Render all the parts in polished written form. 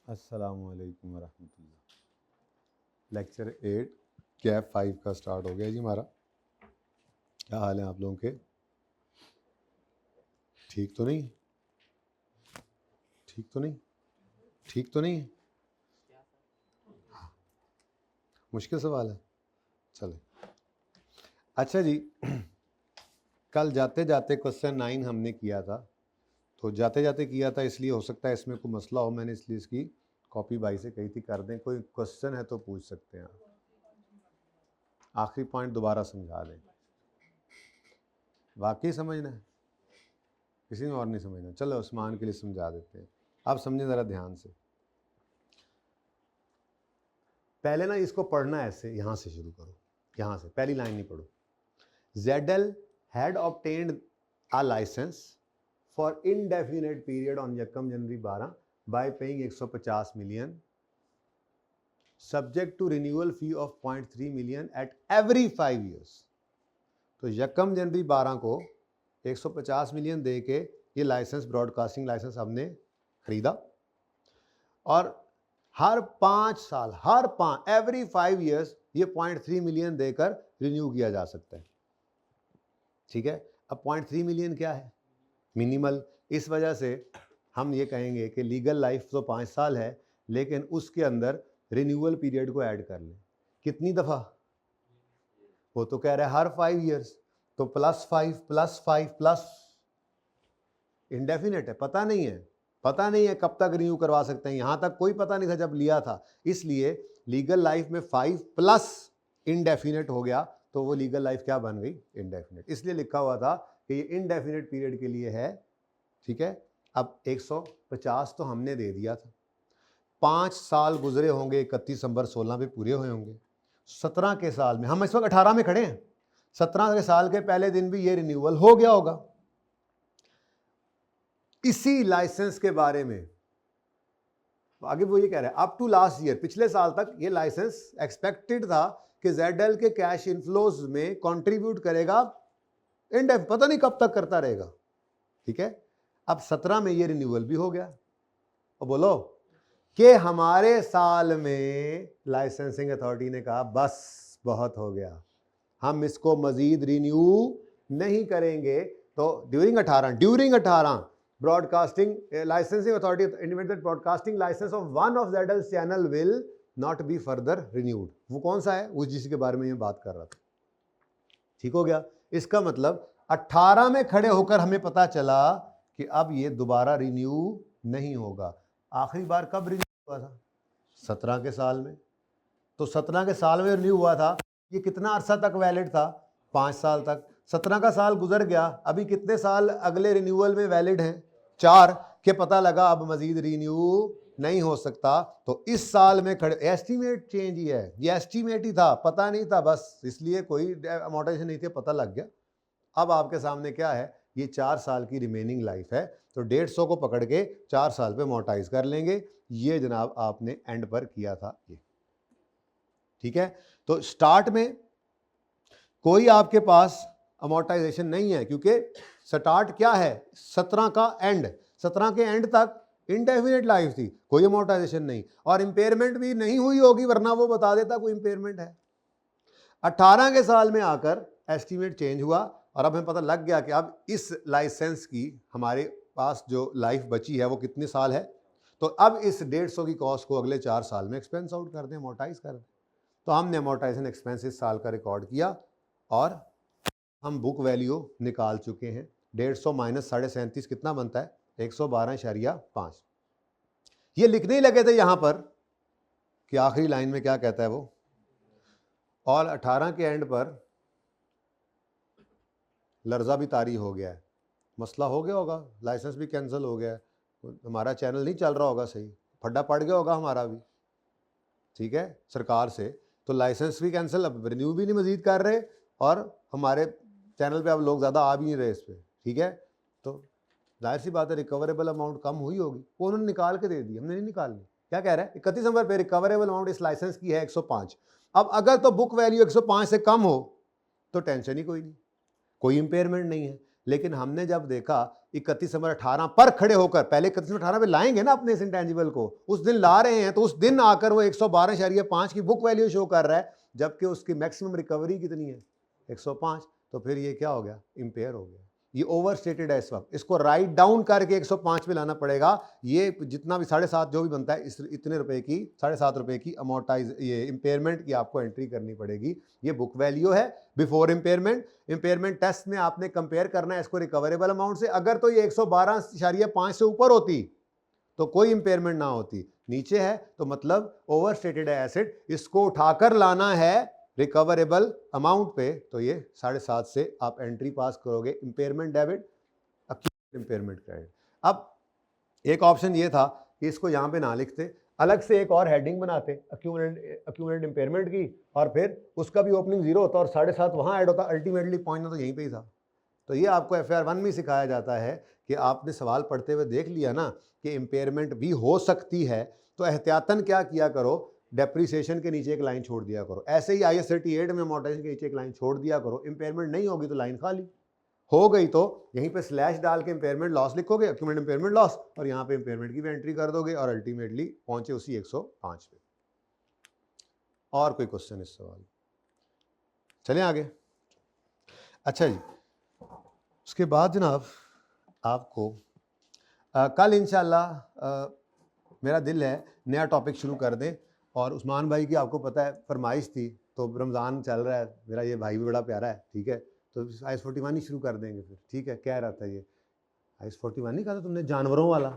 अस्सलामुअलैकुम वरहमतुल्लाह। Lecture 8 cap 5 का start हो गया जी हमारा। क्या हाल है आप लोगों के? ठीक तो नहीं? ठीक तो नहीं? ठीक तो नहीं? मुश्किल सवाल है। चले अच्छा जी। कल जाते जाते क्वेश्चन 9 हमने किया था, तो जाते जाते किया था इसलिए हो सकता है इसमें कोई मसला हो, मैंने इसलिए इसकी कॉपी भाई से कही थी कर दें। कोई क्वेश्चन है तो पूछ सकते हैं आप। आखिरी पॉइंट दोबारा समझा दें। वाकई समझना है, किसी ने और नहीं समझना? चलो उस्मान के लिए समझा देते हैं। आप समझें ज़रा ध्यान से। पहले ना इसको पढ़ना ऐसे, यहाँ से शुरू करो, यहाँ से पहली लाइन नहीं पढ़ो। ZL had obtained a license for indefinite period on यकम जनवरी 12 by paying 150 million subject to renewal fee of 0.3 million at every 5 years। तो यकम जनवरी 12 को 150 मिलियन दे के ये लाइसेंस, ब्रॉडकास्टिंग लाइसेंस हमने खरीदा और हर 5 साल, हर 5 एवरी 5 ईयर्स ये 0.3 मिलियन देकर रिन्यू किया जा सकता है। ठीक है। अब 0.3 मिलियन क्या है? मिनिमल। इस वजह से हम ये कहेंगे कि लीगल लाइफ तो 5 साल है, लेकिन उसके अंदर रिन्यूअल पीरियड को ऐड कर लें। कितनी दफ़ा? वो तो कह रहा है हर 5 ईयर्स, तो +5 +5 प्लस इंडेफिनेट है, पता नहीं है, पता नहीं है कब तक रिन्यू करवा सकते हैं। यहां तक कोई पता नहीं था जब लिया था, इसलिए लीगल लाइफ में 5 प्लस इनडेफिनेट हो गया, तो वो लीगल लाइफ क्या बन गई? इनडेफिनेट। इसलिए लिखा हुआ था कि ये इनडेफिनेट पीरियड के लिए है। ठीक है। अब 150 तो हमने दे दिया था, 5 साल गुजरे होंगे, 31 दिसंबर 16 पे पूरे हुए होंगे। 17 के साल में, हम इस वक्त 18 में खड़े हैं, 17 के साल के पहले दिन भी ये रिन्यूअल हो गया होगा। इसी लाइसेंस के बारे में आगे वो ये कह रहा है, अप टू लास्ट ईयर, पिछले साल तक ये लाइसेंस एक्सपेक्टेड था कि ZL के कैश इनफ्लोज में कंट्रीब्यूट करेगा, पता नहीं कब तक करता रहेगा। ठीक है। अब 17 में ये रिन्यूअल भी हो गया, और बोलो कि हमारे साल में लाइसेंसिंग अथॉरिटी ने कहा बस बहुत हो गया, हम इसको मजीद रिन्यू नहीं करेंगे। तो during 18 broadcasting licensing authority intimate that broadcasting license of one of ZL's channel will not be further renewed. वो कौन सा है? उस जिसके बारे में ये बात कर रहा था। ठीक हो गया। इसका मतलब 18 में खड़े होकर हमें पता चला कि अब ये दोबारा रिन्यू नहीं होगा। आखिरी बार कब रिन्यू हुआ था? 17 के साल में। तो 17 के साल में रिन्यू हुआ था, ये कितना अरसा तक वैलिड था? 5 साल तक। 17 का साल गुजर गया, अभी कितने साल अगले रिन्यूअल में वैलिड हैं? 4 के पता लगा अब मजीद रिन्यू नहीं हो सकता। तो इस साल में खड़े, एस्टीमेट चेंज ही है, ये एस्टीमेट ही था, पता नहीं था, बस इसलिए कोई अमोर्टाइजेशन नहीं थी, पता लग गया। अब आपके सामने क्या है? ये 4 साल की रिमेनिंग लाइफ है, तो 150 को पकड़ के 4 साल पे अमोर्टाइज कर लेंगे। ये जनाब आपने एंड पर किया था ये। ठीक है। तो स्टार्ट में कोई आपके पास अमोर्टाइजेशन नहीं है, क्योंकि स्टार्ट क्या है? 17 का एंड, 17 के एंड तक इंडेफिनिट लाइफ थी, कोई अमोर्टाइजेशन नहीं, और इंपेयरमेंट भी नहीं हुई होगी, वरना वो बता देता कोई इंपेयरमेंट है। 18 के साल में आकर एस्टीमेट चेंज हुआ, और अब हमें पता लग गया कि अब इस लाइसेंस की हमारे पास जो लाइफ बची है वो कितने साल है। तो अब इस 150 की कॉस्ट को अगले 4 साल में एक्सपेंस आउट कर दें, अमोर्टाइज कर दें। तो हमने अमोर्टाइजेशन एक्सपेंस इस साल का रिकॉर्ड किया, और हम बुक वैल्यू निकाल चुके हैं। 150 माइनस 37.5 कितना बनता है? 112.5। ये लिखने ही लगे थे यहां पर कि आखिरी लाइन में क्या कहता है वो, और 18 के एंड पर लर्जा भी तारी हो गया है, मसला हो गया होगा, लाइसेंस भी कैंसिल हो गया है, हमारा चैनल नहीं चल रहा होगा सही, फड्डा पड़ गया होगा हमारा भी। ठीक है, सरकार से तो लाइसेंस भी कैंसिल, अब रिन्यू भी नहीं मजीद कर रहे, और हमारे चैनल पे अब लोग ज़्यादा आ भी नहीं रहे इस पर। ठीक है, तो जाहिर सी बात है रिकवरेबल अमाउंट कम हुई होगी, वो उन्होंने निकाल के दे दी, हमने नहीं निकालनी। क्या कह रहा है? 31 दिसंबर पे रिकवरेबल अमाउंट इस लाइसेंस की है 105। अब अगर तो बुक वैल्यू 105 से कम हो तो टेंशन ही कोई नहीं, कोई इंपेयरमेंट नहीं है। लेकिन हमने जब देखा 31/18 पर खड़े होकर, पहले 31/18 पे लाएंगे ना अपने इस इंटेंजिबल को, उस दिन ला रहे हैं, तो उस दिन आकर वो 112.5 की बुक वैल्यू शो कर रहा है, जबकि उसकी मैक्सिमम रिकवरी कितनी है 105। तो फिर ये क्या हो गया, इम्पेयर हो गया, ये ओवर स्टेटेड है इस वक्त, इसको राइट डाउन करके 105 में लाना पड़ेगा। ये जितना भी 7.5 जो भी बनता है, इस इतने रुपए की 7.5 रुपए की अमोर्टाइज ये इम्पेयरमेंट की आपको एंट्री करनी पड़ेगी। ये बुक वैल्यू है बिफोर इम्पेयरमेंट। इम्पेयरमेंट टेस्ट में आपने कंपेयर करना है इसको रिकवरेबल अमाउंट से। अगर तो ये 112.5 से ऊपर होती तो कोई इम्पेयरमेंट ना होती, नीचे है तो मतलब ओवर स्टेटेड है एसेट, इसको उठाकर लाना है रिकवरेबल अमाउंट पे, तो ये 7.5 से आप एंट्री पास करोगे, इम्पेयरमेंट डेबिट, इम्पेयरमेंट क्रेडिट। अब एक ऑप्शन ये था कि इसको यहाँ पे ना लिखते, अलग से एक और हेडिंग बनाते अक्यूमुलेटेड इम्पेयरमेंट की, और फिर उसका भी ओपनिंग 0 होता और 7.5 वहाँ ऐड होता, अल्टीमेटली पॉइंट तो यहीं पे ही था। तो ये आपको FAR 1 में सिखाया जाता है कि आपने सवाल पढ़ते हुए देख लिया ना कि इम्पेयरमेंट भी हो सकती है, तो एहतियातन क्या किया करो, डेप्रिसिएशन के नीचे एक लाइन छोड़ दिया करो। ऐसे ही IAS 38 में अमोर्टाइजेशन के नीचे एक लाइन छोड़ दिया करो। इम्पेयरमेंट नहीं होगी तो लाइन खाली हो गई, तो यहीं पे स्लैश डाल के इम्पेयरमेंट लॉस लिखोगे, अक्यूमुलेटेड इम्पेयरमेंट लॉस, और यहाँ पे इम्पेयरमेंट की भी एंट्री कर दोगे और अल्टीमेटली पहुंचे उसी 105 पे। और कोई क्वेश्चन इस सवाल, चलें आगे। अच्छा जी, उसके बाद जनाब आपको कल इंशाल्लाह मेरा दिल है नया टॉपिक शुरू कर दें, और उस्मान भाई की आपको पता है फरमाइश थी, तो रमज़ान चल रहा है, मेरा ये भाई भी बड़ा प्यारा है, ठीक है, तो IAS 41 ही शुरू कर देंगे फिर, ठीक है। कह रहा था ये IAS 41 नहीं कहा था तुमने, जानवरों वाला,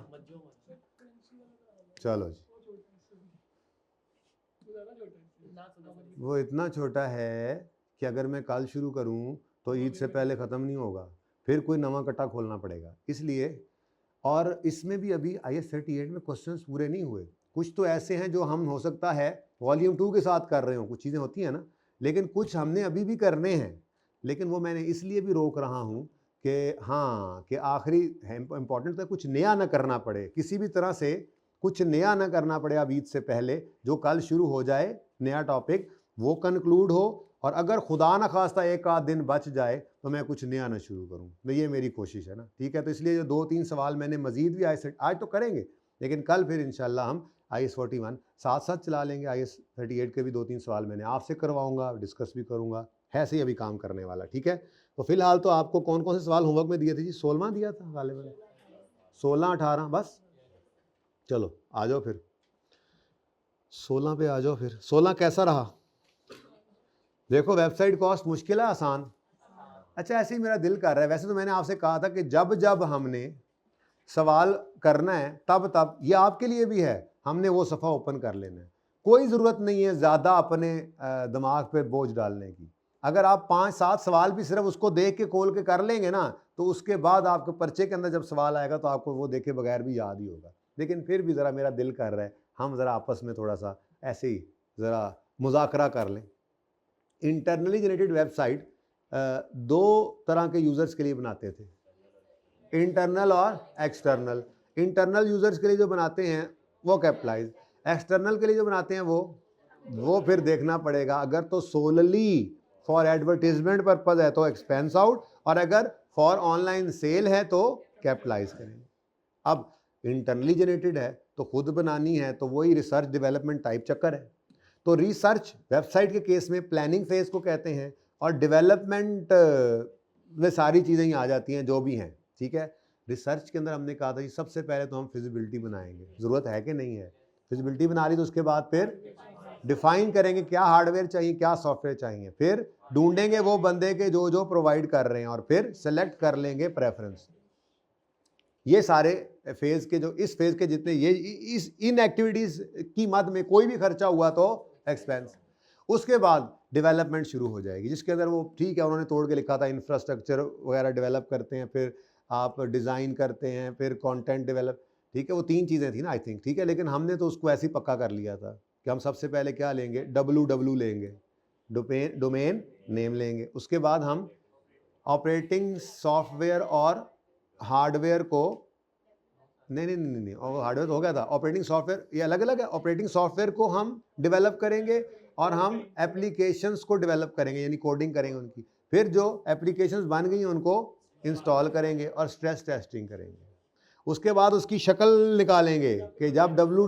चलो जी, वो इतना छोटा है कि अगर मैं कल शुरू करूं तो ईद से पहले ख़त्म नहीं होगा, फिर कोई नवा कट्टा खोलना पड़ेगा, इसलिए। और इसमें भी अभी IAS 38 में क्वेश्चंस पूरे नहीं हुए, कुछ तो ऐसे हैं जो हम हो सकता है वॉल्यूम 2 के साथ कर रहे हो, कुछ चीज़ें होती हैं ना, लेकिन कुछ हमने अभी भी करने हैं, लेकिन वो मैंने इसलिए भी रोक रहा हूँ कि हाँ, कि आखिरी इम्पॉर्टेंट है कुछ नया ना करना पड़े, किसी भी तरह से कुछ नया ना करना पड़े अब ईद से पहले, जो कल शुरू हो जाए नया टॉपिक वो कंक्लूड हो, और अगर खुदा ना खास्ता एक आध दिन बच जाए तो मैं कुछ नया ना शुरू करूँ, तो ये मेरी कोशिश है ना, ठीक है। तो इसलिए जो 2-3 सवाल मैंने मजीद भी आज तो करेंगे, लेकिन कल फिर इंशाल्लाह हम IAS 41 साथ साथ चला लेंगे। IAS 38 के भी 2-3 सवाल मैंने आपसे करवाऊंगा, डिस्कस भी करूंगा, है सही अभी काम करने वाला, ठीक है। तो फिलहाल तो आपको कौन कौन से सवाल होमवर्क में दिए थे जी, 16 दिया था गालिबन, 16-18 बस, चलो आ जाओ फिर 16 पे आ जाओ फिर। 16 कैसा रहा, देखो वेबसाइट कॉस्ट मुश्किल है आसान, अच्छा ऐसे ही मेरा दिल कर रहा है, वैसे तो मैंने आपसे कहा था कि जब जब हमने सवाल करना है तब तब, ये आपके लिए भी है, हमने वो सफ़ा ओपन कर लेना है, कोई ज़रूरत नहीं है ज़्यादा अपने दिमाग पे बोझ डालने की। अगर आप 5-7 सवाल भी सिर्फ उसको देख के खोल के कर लेंगे ना, तो उसके बाद आपके पर्चे के अंदर जब सवाल आएगा तो आपको वो देखे बगैर भी याद ही होगा। लेकिन फिर भी ज़रा मेरा दिल कर रहा है हम ज़रा आपस में थोड़ा सा ऐसे ही ज़रा मुज़ाकरा कर लें। इंटरनली जनरेटेड वेबसाइट 2 तरह के यूज़र्स के लिए बनाते थे, इंटरनल और एक्सटर्नल। इंटरनल यूज़र्स के लिए जो बनाते हैं वो कैपिटलाइज, एक्सटर्नल के लिए जो बनाते हैं वो फिर देखना पड़ेगा, अगर तो सोलली फॉर एडवर्टीजमेंट पर्पज है तो एक्सपेंस आउट, और अगर फॉर ऑनलाइन सेल है तो कैपिटलाइज करेंगे। अब इंटरनली जनरेटेड है तो खुद बनानी है, तो वही रिसर्च डेवलपमेंट टाइप चक्कर है। तो रिसर्च वेबसाइट के केस में प्लानिंग फेज को कहते हैं, और डेवलपमेंट में सारी चीज़ें ही आ जाती हैं जो भी हैं, ठीक है। रिसर्च के अंदर हमने कहा था कि सबसे पहले तो हम फिजिबिलिटी बनाएंगे, ज़रूरत है कि नहीं है, फिजिबिलिटी बना ली तो उसके बाद फिर डिफाइन करेंगे क्या हार्डवेयर चाहिए क्या सॉफ्टवेयर चाहिए, फिर ढूंढेंगे वो बंदे के जो प्रोवाइड कर रहे हैं, और फिर सेलेक्ट कर लेंगे प्रेफरेंस। ये सारे फेज के जो इस फेज के जितने ये इन एक्टिविटीज़ की मद में कोई भी खर्चा हुआ तो एक्सपेंस। उसके बाद डेवलपमेंट शुरू हो जाएगी, जिसके अंदर वो ठीक है उन्होंने तोड़ के लिखा था इंफ्रास्ट्रक्चर वगैरह डेवलप करते हैं, फिर आप डिज़ाइन करते हैं, फिर कंटेंट डेवलप, ठीक है, वो 3 चीज़ें थी ना आई थिंक, ठीक है। लेकिन हमने तो उसको ऐसे ही पक्का कर लिया था कि हम सबसे पहले क्या लेंगे, WW लेंगे, डोमेन नेम लेंगे, उसके बाद हम ऑपरेटिंग सॉफ्टवेयर और हार्डवेयर को नहीं, और हार्डवेयर हो गया था, ऑपरेटिंग सॉफ्टवेयर ये अलग अलग है। ऑपरेटिंग सॉफ्टवेयर को हम डेवलप करेंगे और हम एप्लीकेशंस को डेवलप करेंगे, यानी कोडिंग करेंगे उनकी, फिर जो एप्लीकेशंस बन गई हैं उनको इंस्टॉल करेंगे और स्ट्रेस टेस्टिंग करेंगे। उसके बाद उसकी शक्ल निकालेंगे कि जब डब्ल्यू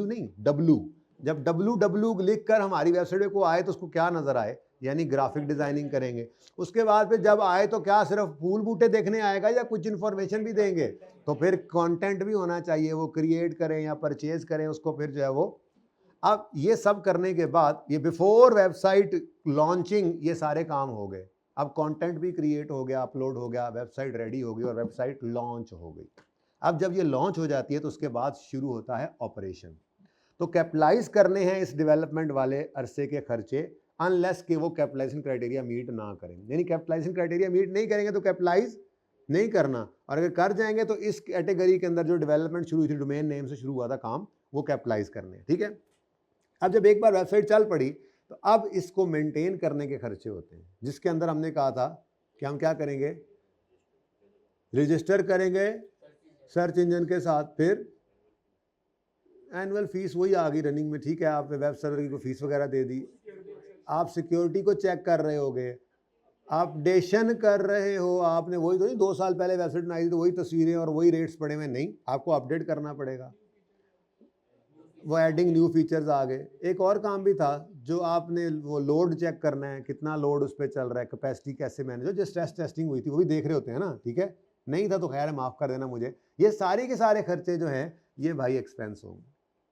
नहीं डब्ल्यू, जब डब्ल्यू लिख कर हमारी वेबसाइट को आए तो उसको क्या नजर आए, यानी ग्राफिक डिजाइनिंग करेंगे। उसके बाद फिर जब आए तो क्या सिर्फ फूल बूटे देखने आएगा या कुछ इन्फॉर्मेशन भी देंगे, तो फिर कंटेंट भी होना चाहिए, वो क्रिएट करें या परचेज करें उसको, फिर जो है वो। अब ये सब करने के बाद ये बिफोर वेबसाइट लॉन्चिंग ये सारे काम हो गए। अब कंटेंट भी क्रिएट हो गया, अपलोड हो गया, वेबसाइट रेडी हो गई और वेबसाइट लॉन्च हो गई। अब जब ये लॉन्च हो जाती है तो उसके बाद शुरू होता है ऑपरेशन। तो कैपिटलाइज करने हैं इस डेवलपमेंट वाले अरसे के खर्चे, अनलेस कि वो कैपिटलाइजेशन क्राइटेरिया मीट ना करें, यानी कैपिटलाइजेशन क्राइटेरिया मीट नहीं करेंगे तो कैपिटलाइज नहीं करना, और अगर कर जाएंगे तो इस कैटेगरी के अंदर जो डेवलपमेंट शुरू हुई थी, डोमेन नेम से शुरू हुआ था काम, वो कैपिटलाइज करने हैं। ठीक है। अब जब एक बार वेबसाइट चल पड़ी तो अब इसको मेंटेन करने के खर्चे होते हैं, जिसके अंदर हमने कहा था कि हम क्या करेंगे, रजिस्टर करेंगे सर्च इंजन के साथ, फिर एनुअल फीस वही आ गई रनिंग में। ठीक है, आपने वेब सर्वर की कोई फीस वगैरह दे दी, आप सिक्योरिटी को चेक कर रहे होगे, अपडेशन कर रहे हो, आपने वही तो नहीं 2 साल पहले वेबसाइट बनाई थी तो वही तस्वीरें और वही रेट्स पड़े हुए, नहीं, आपको अपडेट करना पड़ेगा। वो एडिंग न्यू फीचर्स आ गए। एक और काम भी था जो आपने वो लोड चेक करना है, कितना लोड उस पर चल रहा है, कैपेसिटी कैसे मैनेज हो, जो स्ट्रेस टेस्टिंग हुई थी वो भी देख रहे होते हैं ना। ठीक है, नहीं था तो खैर है, माफ़ कर देना मुझे। ये सारे के सारे खर्चे जो हैं ये भाई एक्सपेंस होंगे,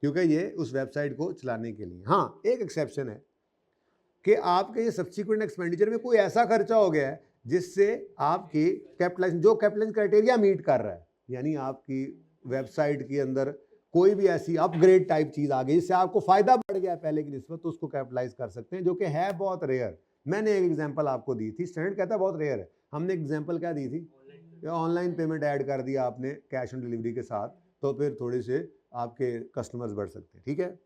क्योंकि ये उस वेबसाइट को चलाने के लिए। हाँ, एक एक्सेप्शन है कि आपके ये सब्सिक्वेंट एक्सपेंडिचर में कोई ऐसा खर्चा हो गया है जिससे आपकी कैपिटलाइजेशन, जो कैपिटलाइजेशन क्राइटेरिया मीट कर रहा है, यानी आपकी वेबसाइट के अंदर कोई भी ऐसी अपग्रेड टाइप चीज आ गई जिससे आपको फायदा बढ़ गया पहले की निस्बत, तो उसको कैपिटलाइज कर सकते हैं, जो कि है बहुत रेयर। मैंने एक एग्जांपल आपको दी थी, स्टैंडर्ड कहता है बहुत रेयर है, हमने एग्जांपल क्या दी थी, ऑनलाइन पेमेंट ऐड कर दिया आपने कैश ऑन डिलीवरी के साथ, तो फिर थोड़े से आपके कस्टमर्स बढ़ सकते हैं। ठीक है।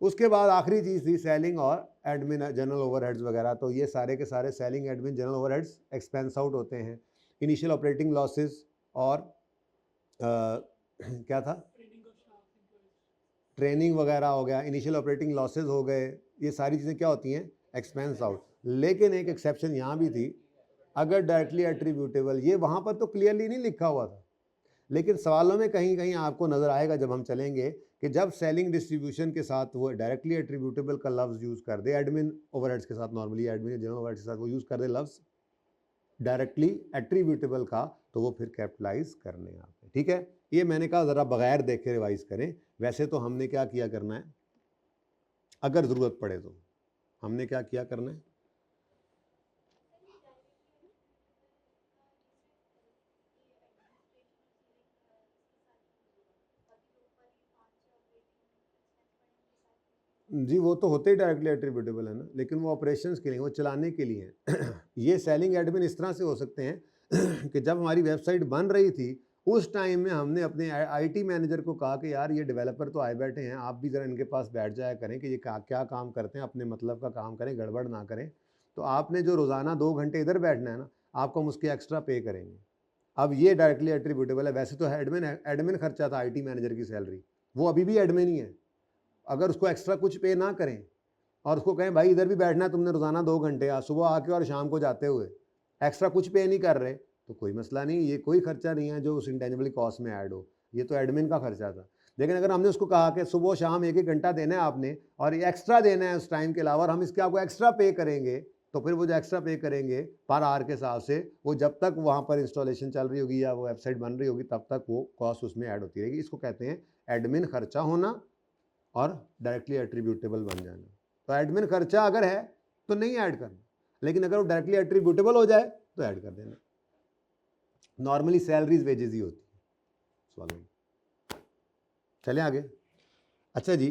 उसके बाद आखिरी चीज़ थी सेलिंग और एडमिन जनरल ओवरहेड्स वगैरह, तो ये सारे के सारे selling admin general overheads expense out होते हैं। इनिशियल ऑपरेटिंग लॉसेस और क्या था, ट्रेनिंग वगैरह हो गया, इनिशियल ऑपरेटिंग लॉसेस हो गए, ये सारी चीज़ें क्या होती हैं, एक्सपेंस आउट। लेकिन एक एक्सेप्शन यहाँ भी थी, अगर डायरेक्टली एट्रीब्यूटेबल, ये वहाँ पर तो क्लियरली नहीं लिखा हुआ था, लेकिन सवालों में कहीं कहीं आपको नज़र आएगा जब हम चलेंगे कि जब सेलिंग डिस्ट्रीब्यूशन के साथ वो डायरेक्टली एट्रीब्यूटेबल का लफ्ज़ यूज़ कर दे, एडमिन ओवरहेड्स के साथ, नॉर्मली एडमिन जनरल ओवरहेड्स के साथ वो यूज़ कर दे लफ्ज़ डायरेक्टली एट्रीब्यूटेबल का, तो वो फिर कैपिटलाइज करने हैं आपने। ठीक है, ये मैंने कहा ज़रा बगैर देखे रिवाइज करें। वैसे तो हमने क्या किया करना है, अगर ज़रूरत पड़े तो हमने क्या किया करना है, जी वो तो होते ही डायरेक्टली एट्रीब्यूटेबल है ना, लेकिन वो ऑपरेशंस के लिए, वो चलाने के लिए हैं। ये सेलिंग एडमिन इस तरह से हो सकते हैं कि जब हमारी वेबसाइट बन रही थी उस टाइम में हमने अपने आईटी मैनेजर को कहा कि यार ये डेवलपर तो आए बैठे हैं, आप भी ज़रा इनके पास बैठ जाया करें कि ये क्या काम करते हैं, अपने मतलब का काम करें, गड़बड़ ना करें। तो आपने जो रोज़ाना 2 घंटे इधर बैठना है ना, आपको हम उसके एक्स्ट्रा पे करेंगे। अब ये डायरेक्टली एट्रीब्यूटेबल है। वैसे तो एडमिन खर्चा था आईटी मैनेजर की सैलरी, वो अभी भी एडमिन ही है। अगर उसको एक्स्ट्रा कुछ पे ना करें और उसको कहें भाई इधर भी बैठना है तुमने रोज़ाना 2 घंटे, आज सुबह आके और शाम को जाते हुए, एक्स्ट्रा कुछ पे नहीं कर रहे, तो कोई मसला नहीं, ये कोई खर्चा नहीं है जो उस इंटेंजिबल कॉस्ट में ऐड हो, ये तो एडमिन का खर्चा था। लेकिन अगर हमने उसको कहा कि सुबह शाम 1-1 घंटा देना है आपने और ये एक्स्ट्रा देना है उस टाइम के अलावा, और हम इसके आपको एक्स्ट्रा पे करेंगे, तो फिर वो जो एक्स्ट्रा पे करेंगे पर आवर के हिसाब से, वो जब तक वहाँ पर इंस्टॉलेशन चल रही होगी या वो वेबसाइट बन रही होगी तब तक वो कॉस्ट उसमें ऐड होती रहेगी। इसको कहते हैं एडमिन खर्चा होना और डायरेक्टली एट्रीब्यूटेबल बन जाना। तो एडमिन खर्चा अगर है तो नहीं ऐड करना, लेकिन अगर वो डायरेक्टली एट्रीब्यूटेबल हो जाए तो ऐड कर देना। नॉर्मली सैलरीज वेजेस ही होती है। सवाल चले आगे। अच्छा जी,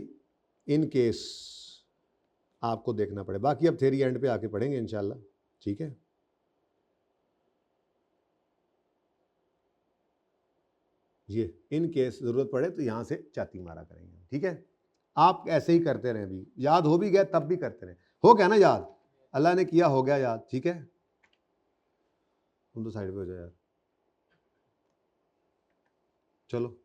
इन केस आपको देखना पड़े, बाकी अब थ्योरी एंड पे आके पढ़ेंगे इंशाल्लाह। ठीक है, ये इन केस ज़रूरत पड़े तो यहाँ से चाती मारा करेंगे। ठीक है, आप ऐसे ही करते रहें, अभी याद हो भी गया तब भी करते रहें, हो गया ना याद, अल्लाह ने किया हो गया याद। ठीक है, तुम तो साइड पे हो जाओ यार, चलो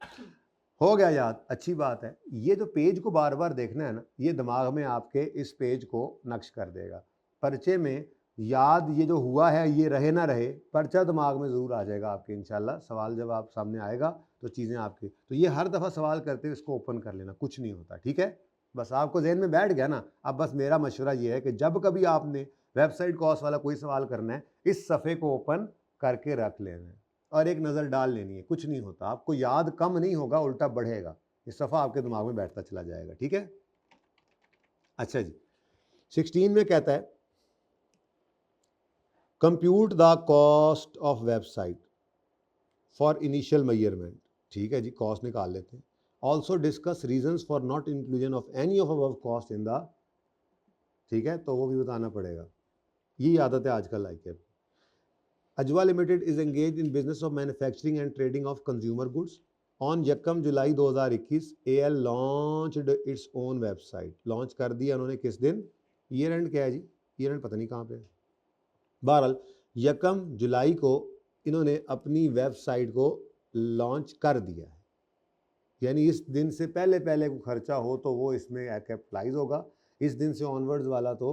हो गया याद, अच्छी बात है। ये जो पेज को बार बार देखना है ना, ये दिमाग में आपके इस पेज को नक्श कर देगा। पर्चे में याद ये जो हुआ है ये रहे ना रहे, पर्चा दिमाग में ज़रूर आ जाएगा आपके इंशाल्लाह। सवाल जब आप सामने आएगा तो चीज़ें आपकी, तो ये हर दफ़ा सवाल करते हुए इसको ओपन कर लेना, कुछ नहीं होता, ठीक है। बस आपको जहन में बैठ गया ना। अब बस मेरा मशवरा ये है कि जब कभी आपने वेबसाइट कॉस्ट वाला कोई सवाल करना है, इस सफ़े को ओपन करके रख लेना है और एक नज़र डाल लेनी है। कुछ नहीं होता, आपको याद कम नहीं होगा, उल्टा बढ़ेगा। ये सफ़ा आपके दिमाग में बैठता चला जाएगा, ठीक है। अच्छा जी, 16 में कहता है compute the cost of website for initial measurement. ठीक है जी, कॉस्ट निकाल लेते हैं। Also discuss reasons for not inclusion of any of above cost in the, ठीक है, तो वो भी बताना पड़ेगा। ये आदत है आजकल लाइक है। Ajwa limited is engage in business of manufacturing and trading of consumer goods. On 1 July 2021 AL launched its own website. Launch कर दिया उन्होंने किस दिन? ईयर एंड क्या है जी? ईयर एंड पता नहीं कहाँ पे है। बहरहाल 1 जुलाई को इन्होंने अपनी वेबसाइट को लॉन्च कर दिया है, यानी इस दिन से पहले पहले को खर्चा हो तो वो इसमें कैपिटलाइज होगा। इस दिन से ऑनवर्ड्स वाला तो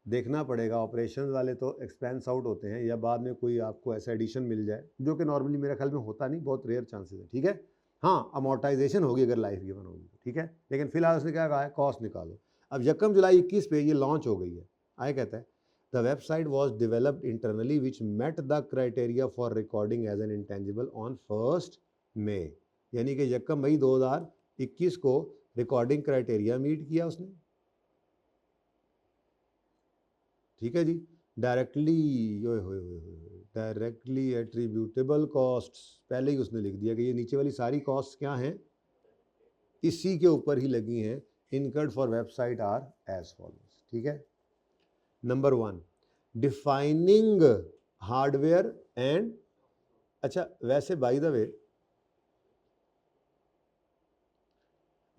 देखना पड़ेगा। ऑपरेशन वाले तो एक्सपेंस आउट होते हैं, या बाद में कोई आपको ऐसा एडिशन मिल जाए, जो कि नॉर्मली मेरे ख्याल में होता नहीं, बहुत रेयर चांसेस है, ठीक है। हाँ, अमोर्टाइजेशन होगी अगर लाइफ गिवन होगी, ठीक है, लेकिन फिलहाल उसने क्या कहा है, कॉस्ट निकालो। अब 1 जुलाई 21 पे ये लॉन्च हो गई है। आगे कहता है the website was developed internally which met the criteria for recording as an intangible on 1 May, यानी कि 1 मई 2021 को रिकॉर्डिंग क्राइटेरिया मीट किया उसने, ठीक है जी। डायरेक्टली एट्रीब्यूटेबल कॉस्ट्स, पहले ही उसने लिख दिया कि ये नीचे वाली सारी कॉस्ट क्या हैं, इसी के ऊपर ही लगी हैं। Incurred for website are as follows, ठीक है। नंबर 1, डिफाइनिंग हार्डवेयर एंड, अच्छा वैसे बाय द वे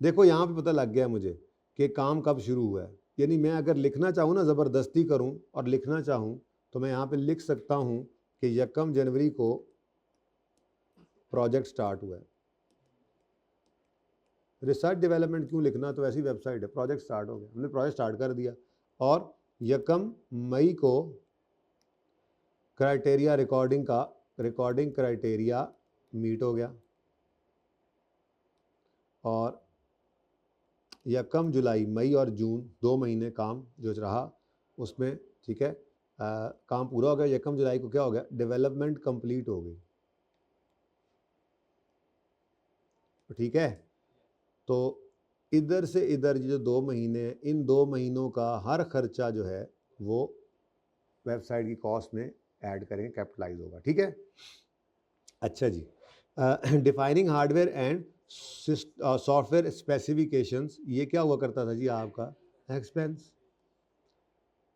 देखो यहाँ पे पता लग गया मुझे कि काम कब शुरू हुआ है। यानी मैं अगर लिखना चाहूँ ना, ज़बरदस्ती करूँ और लिखना चाहूँ तो मैं यहाँ पे लिख सकता हूँ कि 1 जनवरी को प्रोजेक्ट स्टार्ट हुआ है। रिसर्च डेवलपमेंट क्यों लिखना, तो ऐसी वेबसाइट है, प्रोजेक्ट स्टार्ट हो गया, हमने प्रोजेक्ट स्टार्ट कर दिया। और 1 मई को क्राइटेरिया रिकॉर्डिंग क्राइटेरिया मीट हो गया। और 1 जुलाई, मई और जून 2 महीने काम जो रहा उसमें, ठीक है, काम पूरा हो गया। 1 जुलाई को क्या हो गया, डेवलपमेंट कंप्लीट हो गई, ठीक है। तो इधर से इधर जो 2 महीने, इन 2 महीनों का हर खर्चा जो है वो वेबसाइट की कॉस्ट में ऐड करेंगे, कैपिटलाइज होगा, ठीक है। अच्छा जी, defining hardware and software specifications, ये क्या हुआ करता था जी आपका एक्सपेंस।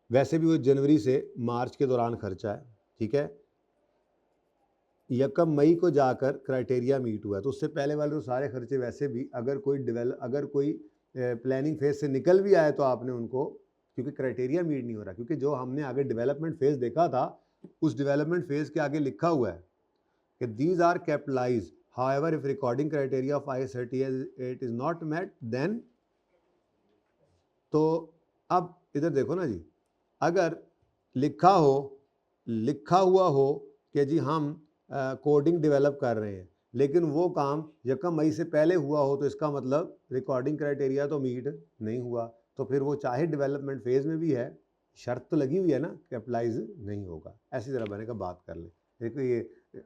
वैसे भी वो जनवरी से मार्च के दौरान खर्चा है, ठीक है। 1 मई को जाकर क्राइटेरिया मीट हुआ है, तो उससे पहले वाले तो सारे खर्चे वैसे भी अगर कोई प्लानिंग फेज से निकल भी आए तो आपने उनको, क्योंकि क्राइटेरिया मीट नहीं हो रहा, क्योंकि जो हमने आगे डेवलपमेंट फेज देखा था उस डेवलपमेंट फेज के आगे लिखा हुआ है कि these are capitalised, however if recording criteria of IS 38 is not met then. तो अब इधर देखो ना जी, अगर लिखा हुआ हो कि जी हम कोडिंग डेवलप कर रहे हैं, लेकिन वो काम 1 मई से पहले हुआ हो, तो इसका मतलब रिकॉर्डिंग क्राइटेरिया तो मीट नहीं हुआ, तो फिर वो चाहे डेवलपमेंट फेज में भी है, शर्त तो लगी हुई है ना, कैपिटलाइज नहीं होगा। ऐसी तरह मैंने कहा बात कर ले, देखो ये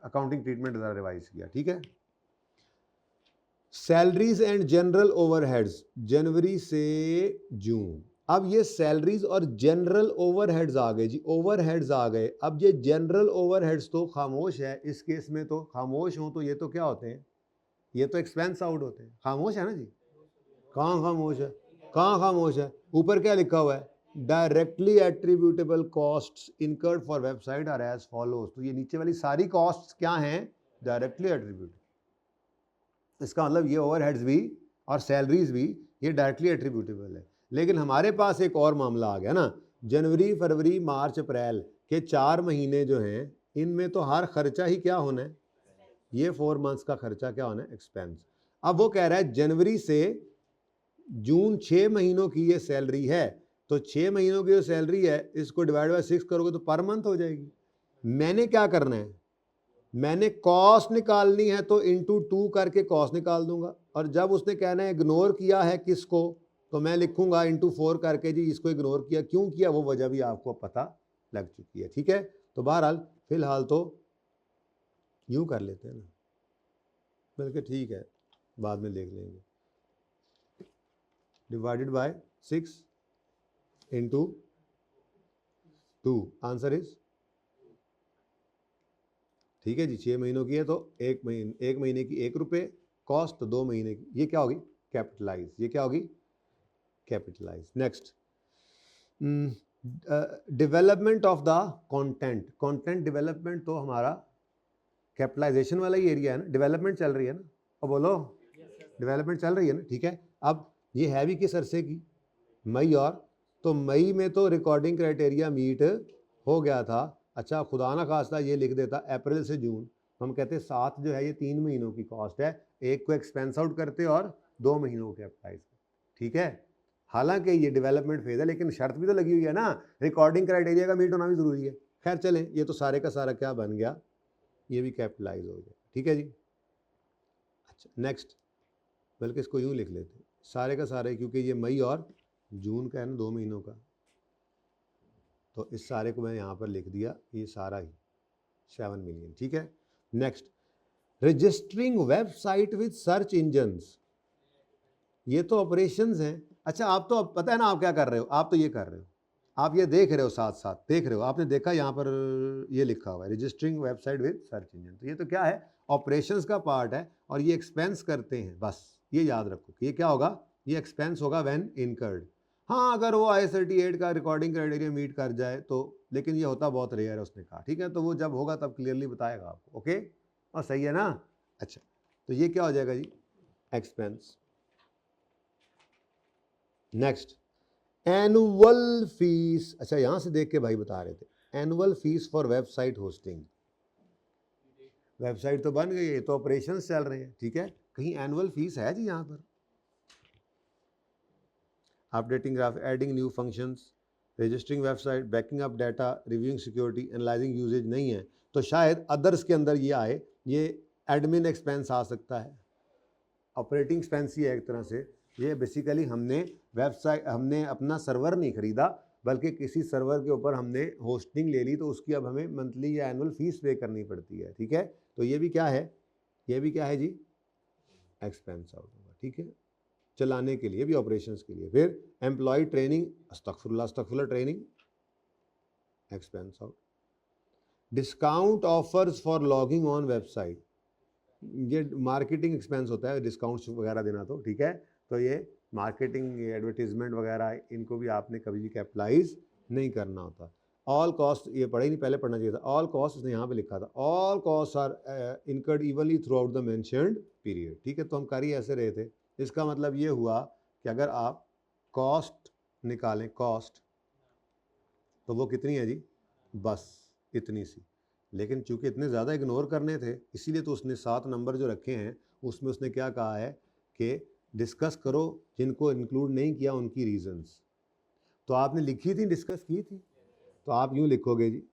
अकाउंटिंग ट्रीटमेंट ज़रा रिवाइज किया, ठीक है। सैलरीज एंड जनरल ओवरहेड्स जनवरी से जून। अब ये सैलरीज और जनरल ओवरहेड्स आ गए जी, ओवरहेड्स आ गए। अब ये जनरल ओवरहेड्स तो खामोश है, इस केस में तो खामोश हो, तो ये तो क्या होते हैं, ये तो एक्सपेंस आउट होते हैं, खामोश है ना जी। कहाँ खामोश है, कहाँ खामोश है, ऊपर क्या लिखा हुआ है, directly attributable costs incurred for website are as follows. तो ये नीचे वाली सारी कॉस्ट्स क्या हैं, डायरेक्टली एट्रीब्यूटेड। इसका मतलब ये ओवरहेड्स भी और सैलरीज भी ये डायरेक्टली एट्रीब्यूटेबल है। लेकिन हमारे पास एक और मामला आ गया ना, जनवरी फरवरी मार्च अप्रैल के 4 महीने जो हैं, इनमें तो हर खर्चा ही क्या होना है, ये 4 मंथ्स का खर्चा क्या होना है, एक्सपेंस। अब वो कह रहा है जनवरी से जून 6 महीनों की ये सैलरी है, तो 6 महीनों की जो सैलरी है इसको डिवाइड बाय 6 करोगे तो पर मंथ हो जाएगी। मैंने क्या करना है, मैंने कॉस्ट निकालनी है तो इंटू 2 करके कॉस्ट निकाल दूंगा, और जब उसने कहना है इग्नोर किया है किसको, तो मैं लिखूंगा इंटू 4 करके जी इसको इग्नोर किया, क्यों किया वो वजह भी आपको पता लग चुकी है। ठीक है, तो बहरहाल फिलहाल तो यूं कर लेते हैं ना, बल्कि ठीक है बाद में देख लेंगे। Divided by 6 into 2, answer is, ठीक है जी, 6 महीनों की है तो एक महीने की 1 रुपये कॉस्ट, तो 2 महीने की, ये क्या होगी कैपिटलाइज, ये क्या होगी capitalise. Next, development of the content, content development तो हमारा कैपिटलाइजेशन वाला ही एरिया है ना, डेवलपमेंट चल रही है ना, और बोलो डेवलपमेंट चल रही है ना। ठीक है, अब ये है भी किस अरसे की, मई, और तो मई में तो रिकॉर्डिंग क्राइटेरिया मीट हो गया था। अच्छा खुदा ना खास्ता ये लिख देता अप्रैल से जून, हम कहते 7 जो है ये 3 महीनों की कॉस्ट है, एक को एक्सपेंस आउट करते और 2 महीनों को कैपिटलाइज। ठीक है, हालांकि ये डेवलपमेंट फेज है लेकिन शर्त भी तो लगी हुई है ना, रिकॉर्डिंग क्राइटेरिया का मीट होना भी जरूरी है। खैर चलें, ये तो सारे का सारा क्या बन गया, ये भी कैपिटलाइज हो गया। ठीक है जी, अच्छा नेक्स्ट, बल्कि इसको यूँ लिख लेते हैं सारे का सारे, क्योंकि ये मई और जून का है ना 2 महीनों का, तो इस सारे को मैंने यहाँ पर लिख दिया, ये सारा ही 7 मिलियन। ठीक है, next, registering website with search engines, ये तो ऑपरेशंस हैं। अच्छा आप तो पता है ना आप क्या कर रहे हो, आप तो ये कर रहे हो, आप ये देख रहे हो, साथ साथ देख रहे हो, आपने देखा यहाँ पर ये लिखा हुआ है registering website with search engine, तो ये तो क्या है ऑपरेशंस का पार्ट है, और ये एक्सपेंस करते हैं, बस ये याद रखो कि ये क्या होगा, ये एक्सपेंस होगा व्हेन इनकर्ड। हाँ अगर वो IS38 का रिकॉर्डिंग क्राइटेरिया मीट कर जाए तो, लेकिन ये होता बहुत रेयर है उसने कहा। ठीक है, तो वो जब होगा तब क्लियरली बताएगा आपको। ओके, और सही है ना। अच्छा तो ये क्या हो जाएगा जी, एक्सपेंस। नेक्स्ट, एनुअल फीस, अच्छा यहां से देख के भाई बता रहे थे, annual fees for website hosting, website तो बन गई है, तो ऑपरेशंस चल रहे हैं। ठीक है, कहीं एनुअल फीस है जी यहाँ पर, updating graph, adding new functions, registering website, backing up data, reviewing security, analysing usage नहीं है, तो शायद अदर्स के अंदर ये आए, ये एडमिन एक्सपेंस आ सकता है, ऑपरेटिंग एक्सपेंस ही है एक तरह से। ये बेसिकली हमने वेबसाइट, हमने अपना सर्वर नहीं खरीदा बल्कि किसी सर्वर के ऊपर हमने होस्टिंग ले ली, तो उसकी अब हमें मंथली या एनुअल फीस पे करनी पड़ती है। ठीक है, तो ये भी क्या है, ये भी क्या है जी, एक्सपेंस आउट होगा। ठीक है, चलाने के लिए भी, ऑपरेशंस के लिए। फिर एम्प्लॉय ट्रेनिंग, अस्तगफुरुल्लाह training, expense out. Discount offers for logging on website, ये मार्केटिंग एक्सपेंस होता है, डिस्काउंट्स वगैरह देना, तो ठीक है, तो ये मार्केटिंग, एडवर्टीजमेंट वगैरह, इनको भी आपने कभी भी कैपिटलाइज नहीं करना होता। ऑल कॉस्ट, ये पढ़ा ही नहीं, पहले पढ़ना चाहिए था। ऑल कॉस्ट उसने यहाँ पे लिखा था, all cost are incurred evenly throughout the mentioned period. ठीक है, तो हम कर ही ऐसे रहे थे, इसका मतलब ये हुआ कि अगर आप कॉस्ट निकालें, कॉस्ट तो वो कितनी है जी, बस इतनी सी, लेकिन चूंकि इतने ज़्यादा इग्नोर करने थे इसीलिए तो उसने 7 नंबर जो रखे हैं उसमें उसने क्या कहा है कि डिस्कस करो, जिनको इंक्लूड नहीं किया उनकी रीजंस। तो आपने लिखी थी, डिस्कस की थी, तो आप यूँ लिखोगे जी,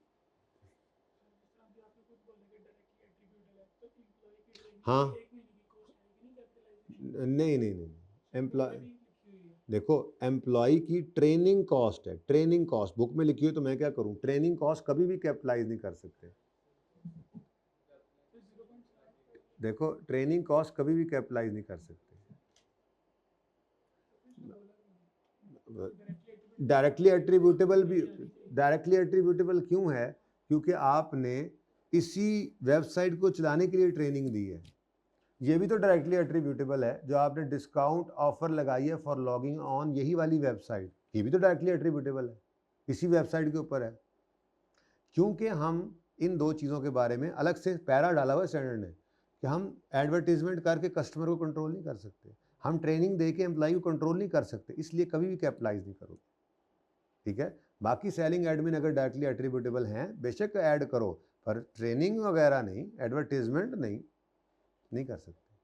हाँ नहीं नहीं नहीं, एम्प्लॉय, देखो एम्प्लॉय की ट्रेनिंग कॉस्ट है, ट्रेनिंग कॉस्ट बुक में लिखी है, तो मैं क्या करूं, ट्रेनिंग कॉस्ट कभी भी कैपिटलाइज नहीं कर सकते। देखो ट्रेनिंग कॉस्ट कभी भी कैपिटलाइज नहीं कर सकते, डायरेक्टली एट्रीब्यूटेबल भी, डायरेक्टली एट्रीब्यूटेबल क्यों है, क्योंकि आपने इसी वेबसाइट को चलाने के लिए ट्रेनिंग दी है। ये भी तो डायरेक्टली एट्रीब्यूटेबल है, जो आपने डिस्काउंट ऑफर लगाई है फॉर लॉगिंग ऑन यही वाली वेबसाइट, ये भी तो डायरेक्टली एट्रीब्यूटेबल है, इसी वेबसाइट के ऊपर है। क्योंकि हम इन दो चीज़ों के बारे में अलग से पैरा डाला हुआ स्टैंडर्ड ने कि हम एडवर्टीजमेंट करके कस्टमर को कंट्रोल नहीं कर सकते, हम ट्रेनिंग दे के एम्प्लॉय को कंट्रोल नहीं कर सकते, इसलिए कभी भी कैपिटलाइज नहीं करोगे। ठीक है, बाकी सेलिंग एडमिन अगर डायरेक्टली एट्रीब्यूटेबल हैं बेशक ऐड करो, पर ट्रेनिंग वगैरह नहीं, एडवर्टीजमेंट नहीं कर सकते,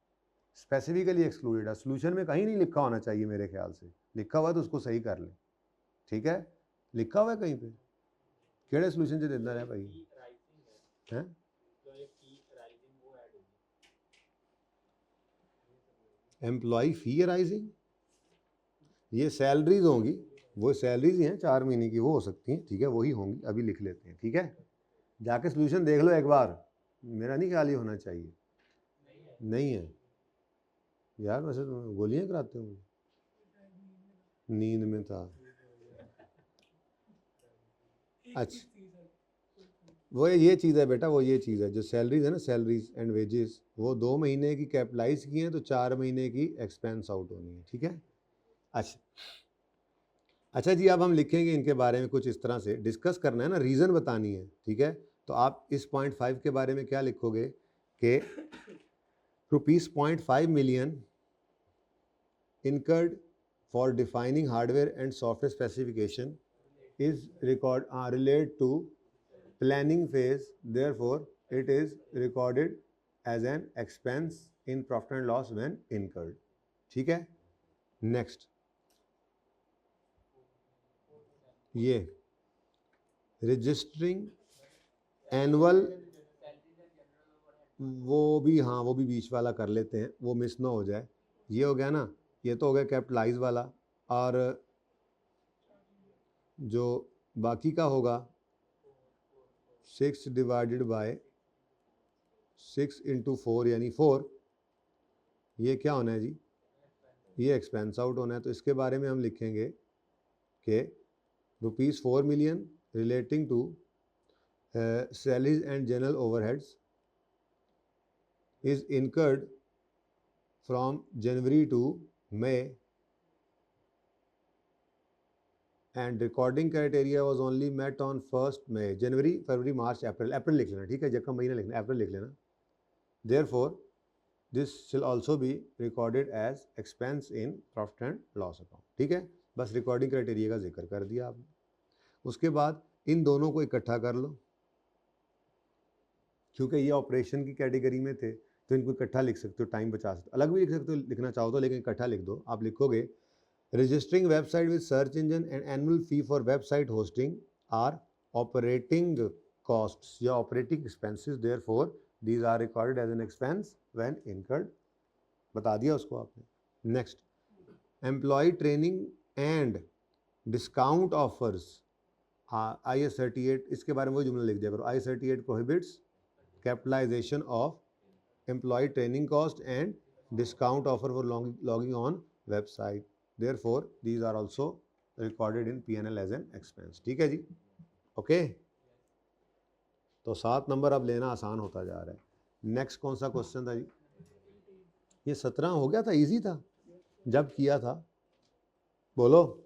स्पेसिफिकली एक्सक्लूडेड है। सोल्यूशन में कहीं नहीं लिखा होना चाहिए, मेरे ख्याल से लिखा हुआ तो उसको सही कर लें। ठीक है, लिखा हुआ है कहीं पे, केड़े सोल्यूशन से देना है भाई हैं? एम्प्लॉय फी राइजिंग, ये सैलरीज होंगी, वो सैलरीज ही हैं 4 महीने की, वो हो सकती हैं, ठीक है, वही होंगी, अभी लिख लेते हैं, ठीक है, जाके सोल्यूशन देख लो एक बार, मेरा नहीं ख्याल ही होना चाहिए, नहीं है यार, वैसे तो गोलियां कराते हो, नींद में था। अच्छा, वो ये चीज़ है बेटा, वो ये चीज़ है जो सैलरीज है ना, सैलरीज एंड वेजेस, वो 2 महीने की कैपिटलाइज की हैं तो 4 महीने की एक्सपेंस आउट होनी है, ठीक है। अच्छा जी, अब हम लिखेंगे इनके बारे में कुछ इस तरह से, डिस्कस करना है ना, रीज़न बतानी है, ठीक है। तो आप इस .5 के बारे में क्या लिखोगे कि ₹0.5 million incurred for defining hardware and software specification is related to planning phase, therefore it is recorded as an expense in profit and loss when incurred, ठीक है। नेक्स्ट, ये रजिस्टरिंग एनुअल, वो भी, हाँ वो भी बीच वाला कर लेते हैं, वो मिस ना हो जाए, ये हो गया ना, ये तो हो गया कैपिटलाइज वाला, और जो बाकी का होगा 6 डिवाइडेड बाय 6 × 4 यानी 4, ये क्या होना है जी, ये एक्सपेंस आउट होना है। तो इसके बारे में हम लिखेंगे कि ₹4 million relating to salaries and general overheads is incurred from January to May and recording criteria was only met on 1st May, January, February, March, April, अप्रैल लिख लेना, ठीक है, जब का महीना लिखना, अप्रैल लिख लेना। Therefore this shall also be recorded as expense in profit and loss account, ठीक है, बस रिकॉर्डिंग क्राइटेरिया का जिक्र कर दिया आपने। उसके बाद इन दोनों को इकट्ठा कर लो, क्योंकि ये ऑपरेशन की कैटेगरी में थे तो इनको इकट्ठा लिख सकते हो, टाइम बचा सकते हो, अलग भी लिख सकते हो लिखना चाहो तो, लेकिन इकट्ठा लिख दो। आप लिखोगे registering website with search engine and annual fee for website hosting are operating costs या operating expenses, therefore these are recorded as an expense when incurred, बता दिया उसको आपने। Next, employ training and discount offers, IS 38, इसके बारे में वही जुमला लिख दिया करो, IS 38 prohibits capitalisation of employ training cost and discount offer for logging on website, therefore these are also recorded in P&L as an expense, ठीक है जी, ओके। तो 7 नंबर अब लेना आसान होता जा रहा है। नेक्स्ट कौन सा क्वेश्चन था जी, ये 17 हो गया था, इजी था जब किया था, बोलो।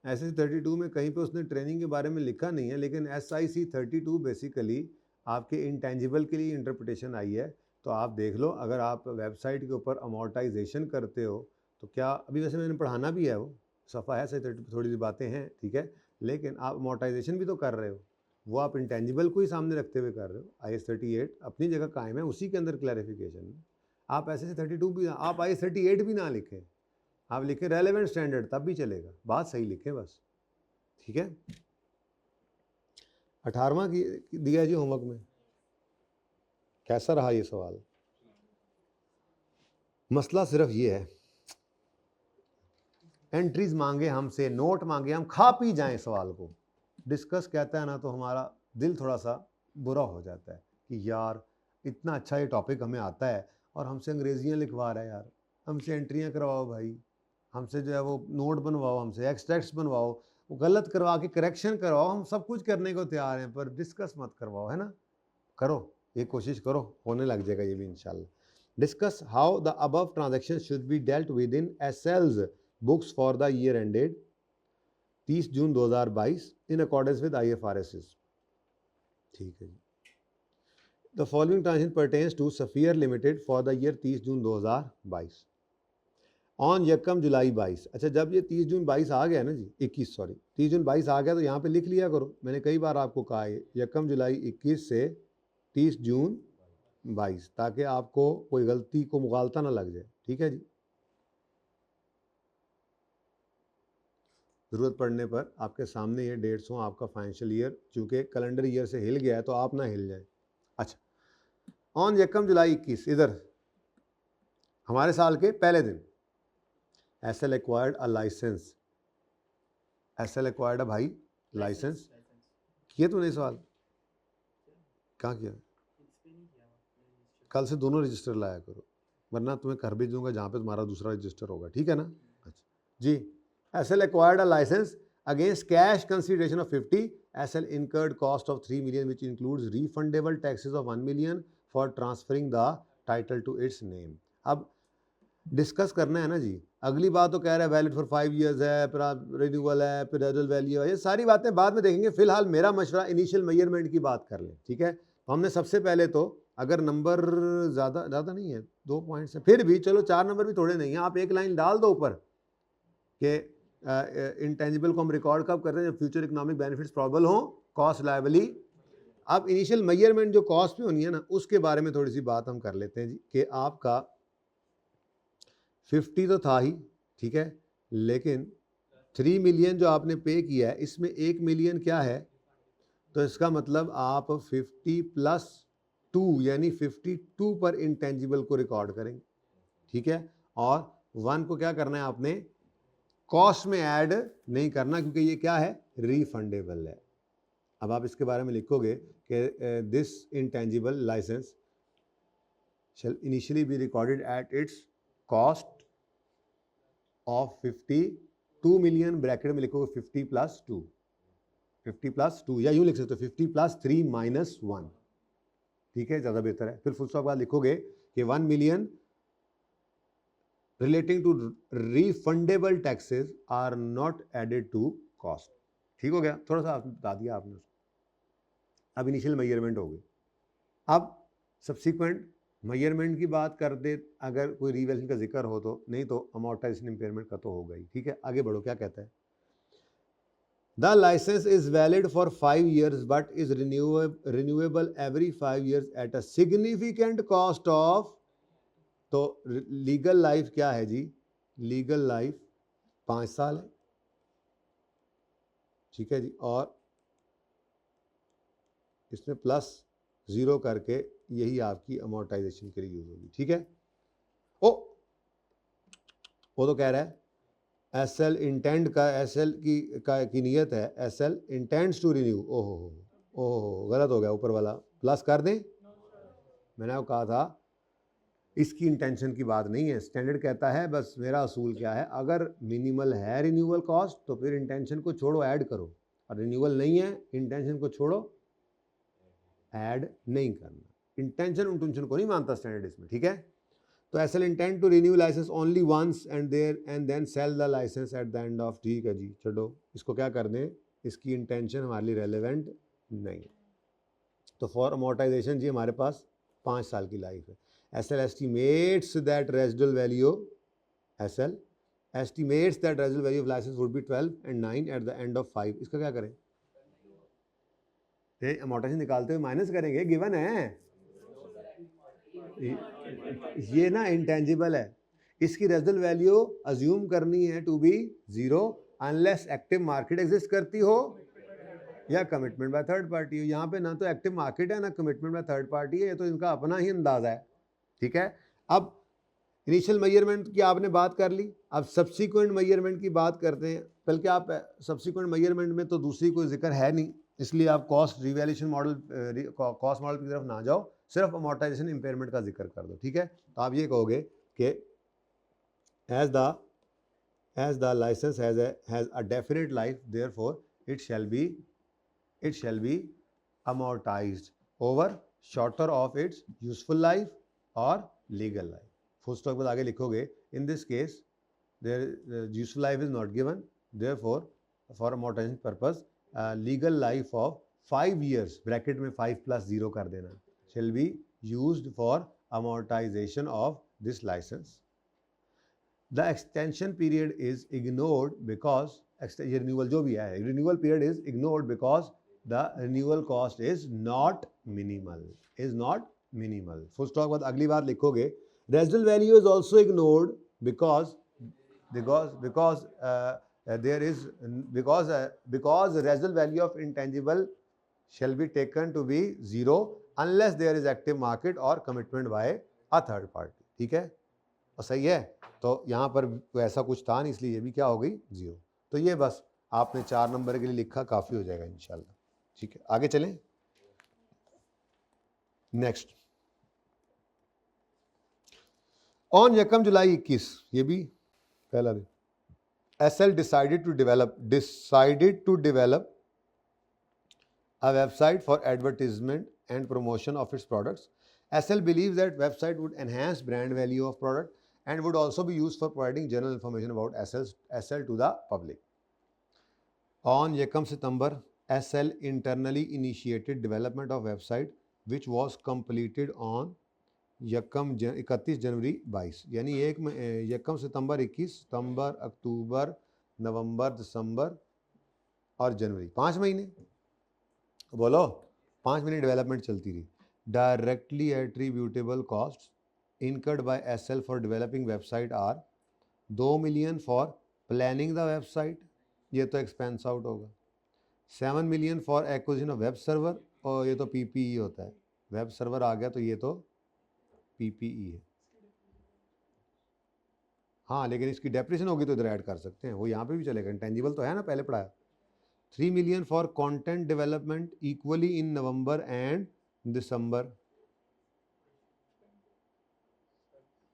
SIC 32 में कहीं पे उसने ट्रेनिंग के बारे में लिखा नहीं है, लेकिन SIC 32 बेसिकली आपके इंटेंजिबल के लिए इंटरप्रिटेशन आई है। तो आप देख लो, अगर आप वेबसाइट के ऊपर अमोर्टाइजेशन करते हो तो क्या, अभी वैसे मैंने पढ़ाना भी है, वो सफ़ा है, सही थोड़ी सी बातें हैं, ठीक है, लेकिन आप अमोर्टाइजेशन भी तो कर रहे हो, वो आप इंटेंजिबल को ही सामने रखते हुए कर रहे हो। IS 38 अपनी जगह कायम है, उसी के अंदर क्लैरिफिकेशन। आप SIC 32 भी, आप IS 38 भी ना लिखें, आप लिखें रेलेवेंट स्टैंडर्ड, तब भी चलेगा, बात सही लिखें बस, ठीक है। 18वां दिया जी होमवर्क में, कैसा रहा ये सवाल? मसला सिर्फ ये है, एंट्रीज मांगे हमसे, नोट मांगे, हम खा पी जाएं सवाल को, डिस्कस कहता है ना तो हमारा दिल थोड़ा सा बुरा हो जाता है कि यार इतना अच्छा ये टॉपिक हमें आता है और हमसे अंग्रेजियाँ लिखवा रहा है यार, हमसे एंट्रियाँ करवाओ भाई, हमसे जो है वो नोट बनवाओ, हमसे एक्सट्रैक्ट्स बनवाओ, वो गलत करवा के करेक्शन करवाओ, हम सब कुछ करने को तैयार हैं, पर डिस्कस मत करवाओ, है ना। करो, ये कोशिश करो, होने लग जाएगा ये भी इंशाल्लाह। Discuss how the above transaction should be dealt with in SL's books for the year ended 30 June 2022 in accordance with IFRS, ठीक है जी। The following transaction pertains to Sapphire limited for the year 30 June 2022 on यकम जुलाई 22। अच्छा, जब ये 30 जून 22 आ गया ना जी, 21 sorry 30 जून 22 आ गया तो यहाँ पे लिख लिया करो, मैंने कई बार आपको कहा है यकम जुलाई 21 से 30 जून 22, ताकि आपको कोई गलती को मुगालता ना लग जाए। ठीक है जी, ज़रूरत पड़ने पर आपके सामने ये डेट्स हों आपका फाइनेंशियल ईयर, चूँकि कैलेंडर ईयर से हिल गया है तो आप ना हिल जाएं। अच्छा, ऑन 1 जुलाई 21, इधर हमारे साल के पहले दिन, SL acquired a licence, SL acquired a भाई लाइसेंस। किया तूने सवाल? कहाँ किया? कल से दोनों रजिस्टर लाया करो, वरना तुम्हें घर भेज दूंगा जहाँ पे तुम्हारा दूसरा रजिस्टर होगा। ठीक है ना? अच्छा जी, SL acquired a license against cash consideration of 50, SL incurred cost of 3 million which includes refundable taxes of 1 million for transferring the title to its name. अब डिस्कस करना है ना जी, अगली बात तो कह रहा है वैलिड फॉर 5 years है, फिर रिन्यूअल है, फिर रेजुअल वैल्यू है, ये सारी बातें बाद में देखेंगे। फिलहाल मेरा मशवरा इनिशियल मेजरमेंट की बात कर लें। ठीक है, तो हमने सबसे पहले तो, अगर नंबर ज़्यादा नहीं है, 2 पॉइंट्स हैं, फिर भी चलो 4 नंबर भी थोड़े नहीं हैं, आप एक लाइन डाल दो ऊपर कि इंटेंजिबल को हम रिकॉर्ड कब करते हैं? जब फ्यूचर इकोनॉमिक बेनिफिट्स प्रॉबल हो, कॉस्ट लायबली। अब इनिशियल मेजरमेंट जो कॉस्ट पे होनी है ना, उसके बारे में थोड़ी सी बात हम कर लेते हैं जी, कि आपका 50 तो था ही, ठीक है, लेकिन 3 million जो आपने पे किया है, इसमें 1 million क्या है? तो इसका मतलब आप 50 + 2 यानी 52 पर इंटेंजिबल को रिकॉर्ड करेंगे। ठीक है, और 1 को क्या करना है आपने? कॉस्ट में ऐड नहीं करना, क्योंकि ये क्या है? रीफंडेबल है। अब आप इसके बारे में लिखोगे कि this intangible licence shall initially be recorded at its cost of 52 million, bracket में लिखोगे 50 + 2, 50 + 2, या यूँ लिख सकते हो 50 + 3 - 1। ठीक है, ज़्यादा बेहतर है। फिर फुल स्टॉप के बाद लिखोगे कि 1 million relating to refundable taxes are not added to cost. ठीक हो गया, थोड़ा सा बता दिया आपने उसको। अब इनिशियल मेजरमेंट हो गई। अब सब्सिक्वेंट मेजरमेंट की बात कर दे, अगर कोई रिवैल्यूएशन का जिक्र हो तो, नहीं तो अमॉर्टाइजेशन इम्पेयरमेंट का तो होगा ही। ठीक है, आगे बढ़ो, क्या कहता है? The licence is valid for 5 years but is renewable every 5 years at a significant cost of. तो लीगल लाइफ क्या है जी? लीगल लाइफ 5 साल है। ठीक है जी, और इसमें +0 करके यही आपकी अमोर्टाइजेशन के लिए यूज होगी। ठीक है, वो तो कह रहा है एसएल इंटेंड का, एसएल की नियत है, एसएल इंटेंड्स टू रिन्यू। ओहो, गलत हो गया, ऊपर वाला प्लस कर दें। मैंने आपको कहा था इसकी इंटेंशन की बात नहीं है, स्टैंडर्ड कहता है बस मेरा असूल क्या है, अगर मिनिमल है रिन्यूअल कॉस्ट तो फिर इंटेंशन को छोड़ो, ऐड करो, और रिन्यूअल नहीं है, इंटेंशन को छोड़ो, ऐड नहीं करना। इंटेंशन को नहीं मानता स्टैंडर्ड इसमें। ठीक है, तो SL intend to renew licence only once and then sell the licence at the end of. ठीक है जी, छोड़ो इसको, क्या कर दें, इसकी इंटेंशन हमारे लिए रेलेवेंट नहीं। तो फॉर अमोर्टाइजेशन जी हमारे पास 5 साल की लाइफ है। SL estimates that residual value, SL estimates that residual value of license would be 12 and 9 at the end of 5। इसका क्या करें? अमोर्टाइजेशन निकालते हुए माइनस करेंगे, गिवन है ये ना, इंटेंजिबल है, इसकी रेजिडुअल वैल्यू अज्यूम करनी है to be 0 unless active market exist करती हो या कमिटमेंट बाय थर्ड पार्टी हो। यहाँ पे ना तो एक्टिव मार्केट है ना कमिटमेंट बाय थर्ड पार्टी है, ये तो इनका अपना ही अंदाजा है। ठीक है, अब इनिशियल मेजरमेंट की आपने बात कर ली, अब सब्सिक्वेंट मेजरमेंट की बात करते हैं। बल्कि आप सब्सिक्वेंट मेजरमेंट में तो दूसरी कोई जिक्र है नहीं, इसलिए आप cost revaluation model, cost model की तरफ ना जाओ, सिर्फ अमोर्टाइजेशन इम्पेयरमेंट का जिक्र कर दो। ठीक है, तो आप ये कहोगे कि as the licence has a definite life, therefore it shall be amortized over shorter of its useful life or legal life। Full stop के बाद आगे लिखोगे in this case their useful life is not given, therefore for amortisation purpose legal life of 5 years, bracket में 5 + 0 कर देना, shall be used for amortization of this license। The extension period is ignored because, ये renewal जो भी है, renewal period is ignored because the renewal cost is not minimal, minimal. Full stop बाद अगली बात लिखोगे, residual value is also ignored because there is because residual value of intangible shall be taken to be zero unless there is active market or commitment by a third party। ठीक है, और सही है। तो यहाँ पर ऐसा कुछ था नहीं, इसलिए ये भी क्या हो गई, जीरो। तो ये बस आपने 4 नंबर के लिए लिखा, काफ़ी हो जाएगा इंशाल्लाह। ठीक है, आगे चलें। नेक्स्ट, ऑन 1 जुलाई 21, ये भी पहला दिन, SL decided to develop a website for advertisement and promotion of its products. SL believes that website would enhance brand value of product and would also be used for providing general information about SL to the public. On 1 September, SL internally initiated development of website which was completed on 31 जनवरी 22, यानी 1 सितंबर 21, सितंबर, अक्टूबर, नवंबर, दिसंबर और जनवरी, 5 महीने, बोलो 5 महीने development चलती रही। Directly attributable cost incurred by SL for developing website R 2 million for planning the website, ये तो expense out होगा। 7 million for acquisition of web server, और ये तो PPE होता है, वेब सर्वर आ गया तो ये तो PPE है। हाँ, लेकिन इसकी डेप्रिसिएशन होगी तो इधर ऐड कर सकते हैं, वो यहाँ पे भी चलेगा, इंटेंजिबल तो है ना, पहले पढ़ाया। 3 million for content development equally in November and December,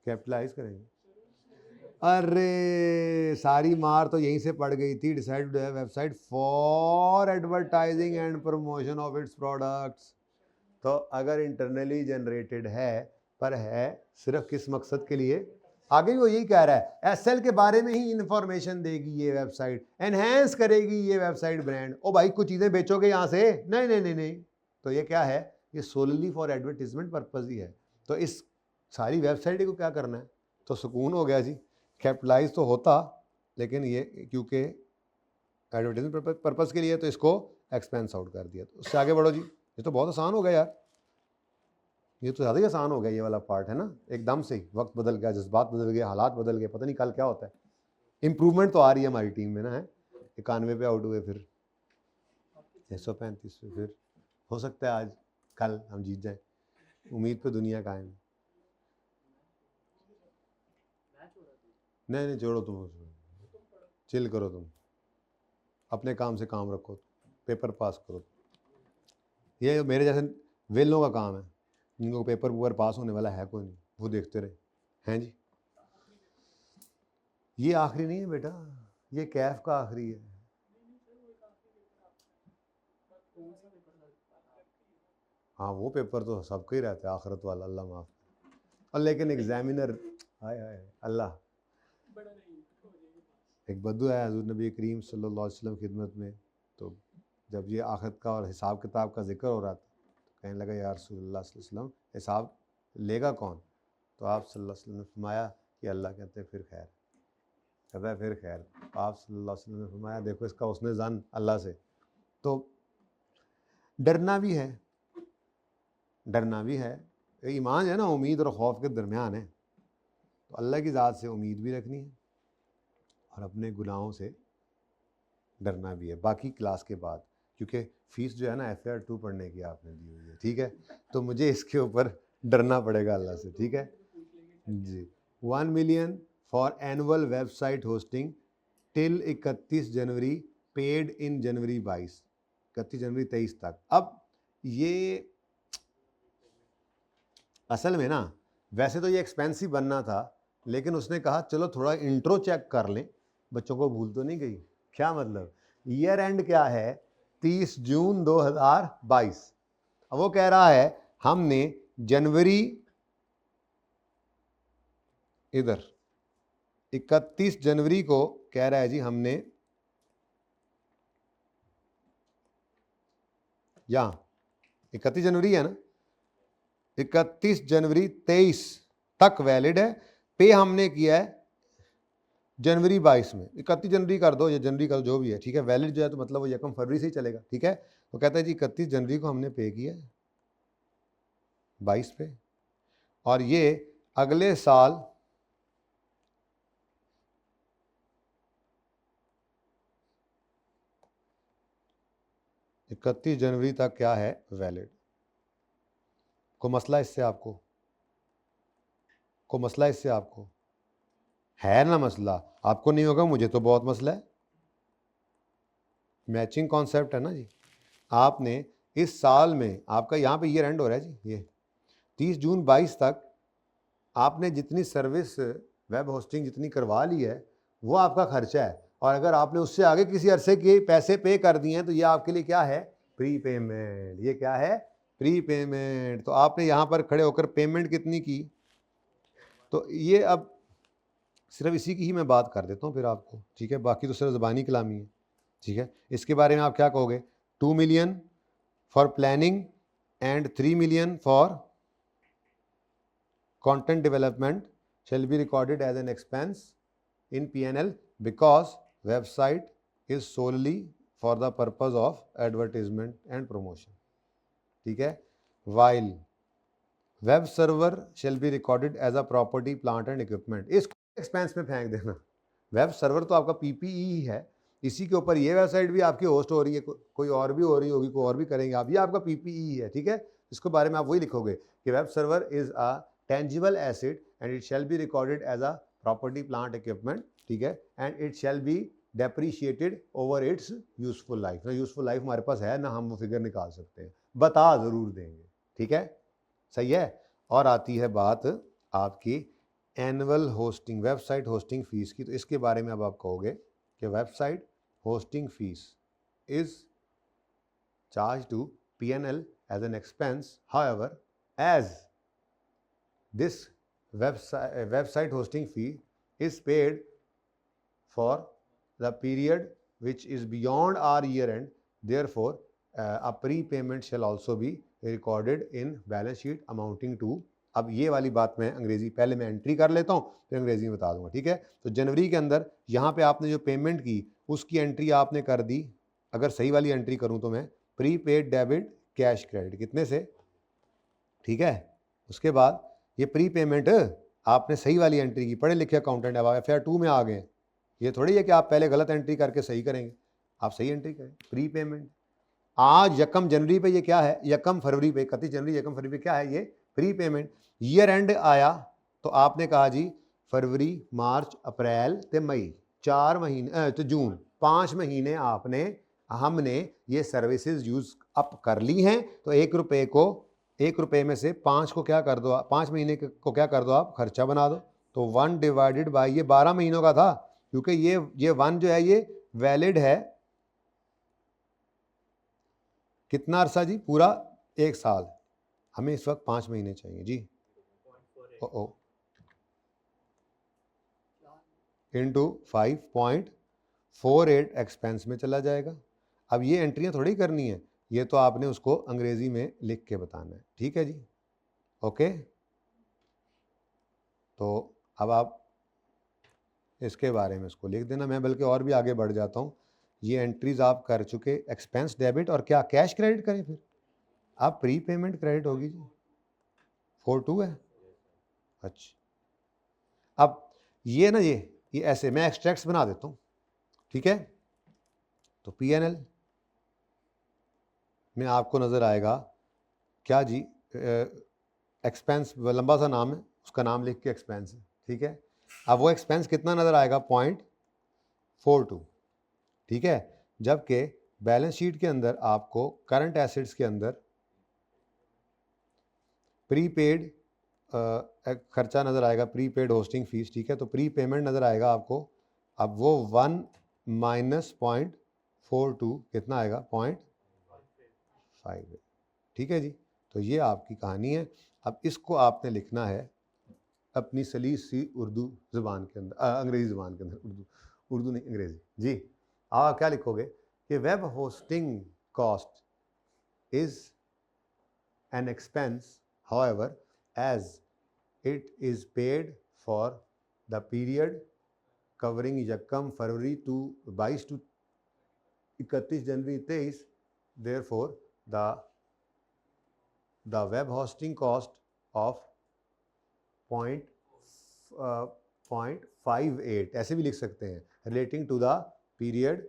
capitalise करेंगे। अरे सारी मार तो यहीं से पड़ गई थी। Decide website for advertising and promotion of its products, तो अगर इंटरनली जनरेटेड है पर है सिर्फ किस मकसद के लिए, आगे भी वो यही कह रहा है, SL के बारे में ही इंफॉर्मेशन देगी ये वेबसाइट, एनहेंस करेगी ये वेबसाइट ब्रांड। ओ भाई कुछ चीज़ें बेचोगे यहाँ से, नहीं नहीं नहीं नहीं, तो ये क्या है, ये सोलली फॉर एडवर्टीजमेंट पर्पज ही है। तो इस सारी वेबसाइट को क्या करना है, तो सुकून हो गया जी, कैपिटलाइज तो होता, लेकिन ये क्योंकि एडवर्टीजमेंट पर्पज के लिए तो इसको एक्सपेंस आउट कर दिया। तो उससे आगे बढ़ो जी, ये तो बहुत आसान हो गया यार, ये तो ज़्यादा ही आसान हो गया ये वाला पार्ट है ना, एकदम से ही वक्त बदल गया, जज्बात बदल गए, हालात बदल गए, पता नहीं कल क्या होता है। इम्प्रूवमेंट तो आ रही है हमारी टीम में ना, है 91 पे आउट हुए, फिर 135 पे, फिर हो सकता है आज कल हम जीत जाए, उम्मीद पे दुनिया कायम है। नहीं नहीं छोड़ो, तुम चिल करो, तुम अपने काम से काम रखो, पेपर पास करो। ये मेरे जैसे वेलों का काम है, जिनको पेपर पूपर पास होने वाला है कोई नहीं, वो देखते रहे हैं जी। ये आखिरी नहीं है बेटा, ये कैफ का आखिरी है। हाँ वो पेपर तो सबका ही रहता है, आखिरत वाला, अल्लाह माफ। और लेकिन एग्जामिनर, हाय हाय अल्लाह, एक बद्दू है हज़ूर नबी करीम सल्लल्लाहु अलैहि वसल्लम खिदमत में, तो जब ये आखिरत का और हिसाब किताब का जिक्र हो रहा था, तो कहने लगा या रसूलुल्लाह सल्लल्लाहु अलैहि वसल्लम हिसाब लेगा कौन, तो आप सल्लल्लाहु अलैहि वसल्लम ने फरमाया कि अल्लाह। कहते हैं फिर खैर, कहता है फिर खैर, आप सल्लल्लाहु अलैहि वसल्लम ने फरमाया देखो इसका उसने ज़न अल्लाह से। तो डरना भी है, डरना भी है, ईमान है ना, उम्मीद और खौफ के दरमियान है, तो अल्लाह की ज़ात से उम्मीद भी रखनी है और अपने गुनाहों से डरना भी है, बाकी क्लास के बाद, क्योंकि फ़ीस जो है ना FAR 2 पढ़ने की आपने दी हुई है, ठीक है, तो मुझे इसके ऊपर डरना पड़ेगा अल्लाह से, ठीक है जी। 1 million for annual website hosting till 31 January, paid in January 22, 31 January 23 तक। अब ये असल में ना, वैसे तो ये एक्सपेंसिव बनना था, लेकिन उसने कहा चलो थोड़ा इंट्रो चेक कर लें, बच्चों को भूल तो नहीं गई। क्या मतलब, ईयर एंड क्या है, 30 जून 2022। अब वो कह रहा है हमने जनवरी इधर 31 जनवरी को कह रहा है जी, हमने यहां 31 जनवरी है ना, 31 जनवरी 23 तक वैलिड है, पे हमने किया है जनवरी 22 में, 31 जनवरी कर दो या जनवरी कर दो, जो भी है, ठीक है, वैलिड जो है तो मतलब वो 1 फरवरी से ही चलेगा, ठीक है। तो कहता है जी 31 जनवरी को हमने पे किया है, 22 पे, और ये अगले साल 31 जनवरी तक क्या है, वैलिड। को मसला इससे आपको, आपको है ना मसला? आपको नहीं होगा, मुझे तो बहुत मसला है। मैचिंग कॉन्सेप्ट है ना जी। आपने इस साल में, आपका यहाँ पे ईयर एंड हो रहा है जी, ये 30 जून 22 तक आपने जितनी सर्विस वेब होस्टिंग जितनी करवा ली है वो आपका खर्चा है, और अगर आपने उससे आगे किसी अरसे के पैसे पे कर दिए हैं तो ये आपके लिए क्या है, प्री पेमेंट। ये क्या है, प्री पेमेंट। तो आपने यहाँ पर खड़े होकर पेमेंट कितनी की, तो ये अब सिर्फ इसी की ही मैं बात कर देता हूँ फिर आपको, ठीक है, बाकी तो सिर्फ ज़बानी कलामी है, ठीक है। इसके बारे में आप क्या कहोगे, 2 million for planning and 3 million for content development shall be recorded as an expense in P&L because website is solely for the purpose of advertisement and promotion, ठीक है। while web server shall be recorded as a property plant and equipment, इसको expense में फेंक देना। Web server तो आपका PPE ही है, इसी के ऊपर ये वेबसाइट भी आपकी होस्ट हो रही है, कोई और भी हो रही होगी, कोई और भी करेंगे आप, ये आपका पीपीई है, ठीक है। इसके बारे में आप वही लिखोगे कि web server is a tangible asset and it shall be recorded as a property plant equipment, ठीक है, and it shall be depreciated over its useful life। ना यूजफुल लाइफ हमारे पास है ना, हम वो फिगर निकाल सकते हैं, बता जरूर देंगे, ठीक है, सही है। और आती है बात आपकी annual hosting, website hosting fees की। तो इसके बारे में अब आप कहोगे कि website hosting fees is charge to P&L as an expense, however as this website hosting fee is paid for the period which is beyond our year end, therefore a prepayment shall also be recorded in balance sheet amounting to। अब ये वाली बात मैं अंग्रेजी पहले मैं entry कर लेता हूँ, फिर अंग्रेजी में बता दूंगा, ठीक है। तो जनवरी के अंदर यहाँ पे आपने जो पेमेंट की उसकी एंट्री आपने कर दी, अगर सही वाली एंट्री करूँ तो मैं प्रीपेड डेबिट कैश क्रेडिट कितने से, ठीक है। उसके बाद ये प्री पेमेंट आपने सही वाली एंट्री की, पढ़े लिखे अकाउंटेंट, अब FR 2 में आ गए। ये थोड़ी है कि आप पहले गलत एंट्री करके सही करेंगे, आप सही एंट्री करें। प्री पेमेंट आज 1 जनवरी पे ये क्या है, 1 फरवरी पे, 31 जनवरी 1 फरवरी पे क्या है, ये प्री पेमेंट। ईयर एंड आया तो आपने कहा जी फरवरी मार्च अप्रैल ते मई 4 महीने, तो जून 5 महीने आपने, हमने ये सर्विसेज यूज अप कर ली हैं, तो 1 रुपये को, 1 रुपये में से 5 को क्या कर दो, 5 महीने को क्या कर दो आप, खर्चा बना दो। तो 1 डिवाइडेड बाई, ये 12 महीनों का था, क्योंकि ये 1 जो है ये वैलिड है कितना अरसा जी, पूरा 1 साल। हमें इस वक्त 5 महीने चाहिए जी। ओ इंटू 5.48 एक्सपेंस में चला जाएगा। अब ये एंट्रियां थोड़ी करनी है, ये तो आपने उसको अंग्रेजी में लिख के बताना है, ठीक है जी, ओके। तो अब आप इसके बारे में इसको लिख देना, मैं बल्कि और भी आगे बढ़ जाता हूँ। ये एंट्रीज आप कर चुके, एक्सपेंस डेबिट और क्या कैश क्रेडिट करें, फिर आप प्री पेमेंट क्रेडिट होगी जी, 42 है। अच्छा अब ये ना, ये ऐसे मैं एक्सट्रैक्ट्स बना देता हूँ, ठीक है। तो P&L में आपको नज़र आएगा क्या जी, एक्सपेंस लंबा सा नाम है, उसका नाम लिख के एक्सपेंस है, ठीक है। अब वो एक्सपेंस कितना नज़र आएगा, 0.42, ठीक है। जबकि बैलेंस शीट के अंदर आपको करंट एसेट्स के अंदर प्रीपेड खर्चा नज़र आएगा, प्रीपेड होस्टिंग फीस, ठीक है। तो प्री पेमेंट नज़र आएगा आपको, अब वो 1 माइनस 0.42 कितना आएगा, 0.58, ठीक है जी। तो ये आपकी कहानी है। अब इसको आपने लिखना है अपनी सलीस सी उर्दू ज़बान के अंदर, अंग्रेज़ी ज़बान के अंदर, उर्दू नहीं अंग्रेज़ी जी। आप क्या लिखोगे कि web hosting cost is an expense, however as it is paid for the period covering यकम February to 22 to 31 January 23, therefore the the web hosting cost of 0.58, ऐसे भी लिख सकते हैं, relating to the period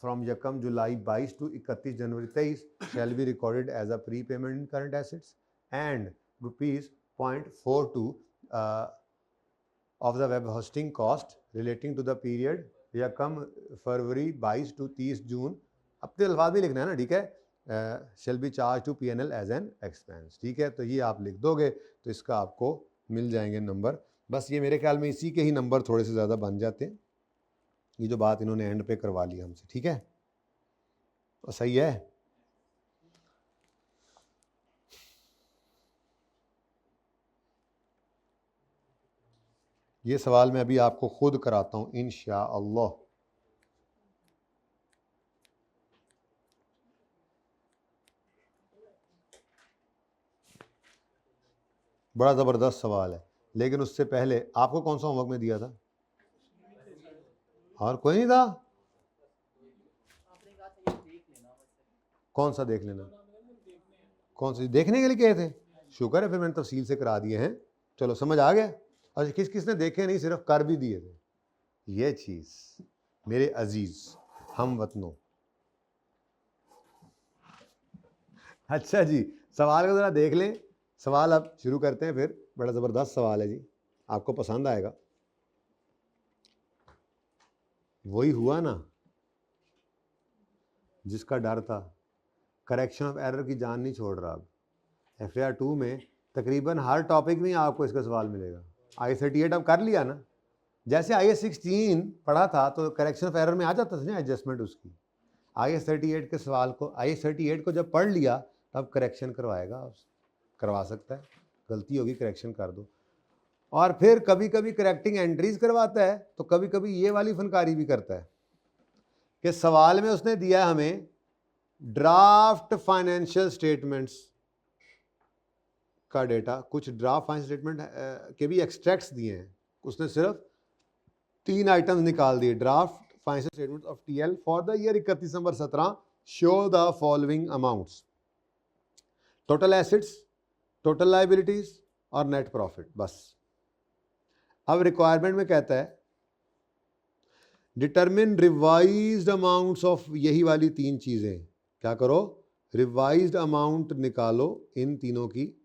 from यकम जुलाई 22 to 31 January 23 shall be recorded as a prepayment in current assets and ₹0.42 of the web hosting cost relating to the period यकम फरवरी 22 to 30 जून, अपने अल्फाज भी लिखना है ना, ठीक है, shall be charged to P&L as an expense, ठीक है। तो ये आप लिख दोगे तो इसका आपको मिल जाएंगे नंबर। बस ये मेरे ख्याल में इसी के ही नंबर थोड़े से ज़्यादा बन जाते हैं, ये जो बात इन्होंने एंड पे करवा ली हमसे, ठीक है, तो सही है। ये सवाल मैं अभी आपको खुद कराता हूँ इंशाअल्लाह। बड़ा ज़बरदस्त सवाल है, लेकिन उससे पहले आपको कौन सा होमवर्क में दिया था? और कोई नहीं था? कौन सा देख लेना? कौन सा देखने के लिए कहे थे? शुक्र है फिर मैंने तफसील से करा दिए हैं, चलो समझ आ गया। और किस किस ने देखे नहीं, सिर्फ कर भी दिए थे। ये चीज़ मेरे अजीज हम वतनों। अच्छा जी, सवाल को ज़रा देख लें। सवाल अब शुरू करते हैं फिर, बड़ा ज़बरदस्त सवाल है जी, आपको पसंद आएगा। वही हुआ ना जिसका डर था, करेक्शन ऑफ एरर की जान नहीं छोड़ रहा। अब FAR 2 में तकरीबन हर टॉपिक में आपको इसका सवाल मिलेगा। IS-38 अब कर लिया ना, जैसे IS-16 पढ़ा था तो करेक्शन ऑफ एरर में आ जाता था ना एडजस्टमेंट उसकी। IS-38 के सवाल को, IS-38 को जब पढ़ लिया तब करेक्शन करवाएगा, करवा सकता है, गलती होगी करेक्शन कर दो। और फिर कभी कभी करेक्टिंग एंट्रीज करवाता है, तो कभी कभी ये वाली फनकारी भी करता है कि सवाल में उसने दिया है हमें ड्राफ्ट फाइनेंशियल स्टेटमेंट्स का डेटा, कुछ ड्राफ्ट फाइनेंशियल स्टेटमेंट के भी एक्सट्रैक्ट्स दिए हैं, उसने सिर्फ 3 आइटम्स निकाल दिए। Draft financial statement of TL for the year 31 December 17 show the following amounts, total assets, total liabilities और नेट प्रॉफिट, बस। अब रिक्वायरमेंट में कहता है डिटरमिन रिवाइज्ड अमाउंट्स ऑफ, यही वाली 3 चीजें, क्या करो, रिवाइज्ड अमाउंट निकालो इन तीनों की,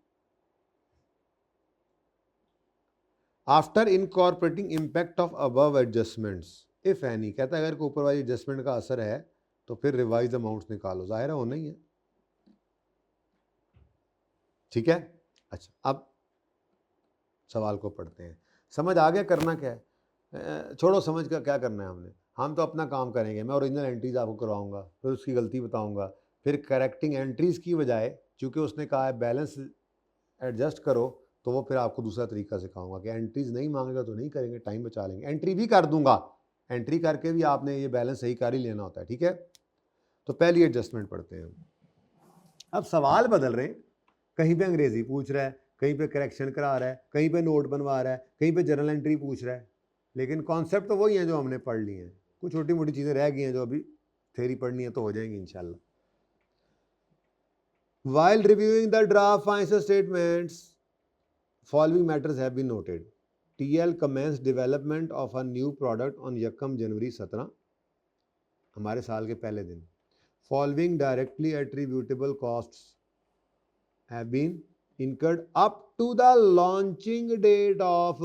after incorporating impact of above adjustments if any. कहता है अगर ऊपर वाली एडजस्टमेंट का असर है तो फिर रिवाइज्ड अमाउंट्स निकालो, जाहिर है होना ही है, ठीक है। अच्छा, अब सवाल को पढ़ते हैं। समझ आ गया करना क्या है? छोड़ो समझ का क्या करना है हमने, हम तो अपना काम करेंगे। मैं ओरिजिनल एंट्रीज आपको करवाऊंगा, फिर उसकी गलती बताऊंगा, फिर करेक्टिंग एंट्रीज की बजाय, चूँकि उसने कहा है बैलेंस एडजस्ट करो, तो वो फिर आपको दूसरा तरीका सिखाऊंगा कि एंट्रीज नहीं मांगेगा तो नहीं करेंगे, टाइम बचा लेंगे। एंट्री भी कर दूंगा, एंट्री करके भी आपने ये बैलेंस सही कर ही लेना होता है, ठीक है। तो पहली एडजस्टमेंट पढ़ते हैं। अब सवाल बदल रहे हैं, कहीं पे अंग्रेजी पूछ रहा है, कहीं पे करेक्शन करा रहा है, कहीं पे नोट बनवा रहा है, कहीं पे जर्नल एंट्री पूछ रहा है, लेकिन कॉन्सेप्ट तो वही है जो हमने पढ़ लिए हैं। कुछ छोटी मोटी चीज़ें रह गई हैं जो अभी थ्योरी पढ़नी है तो हो जाएंगी इंशाल्लाह। While reviewing the draft financial statements, following matters have been noted. TL commenced development of a new product on यकम जनवरी 17, हमारे साल के पहले दिन। Following directly attributable costs have been incurred up to the launching date of,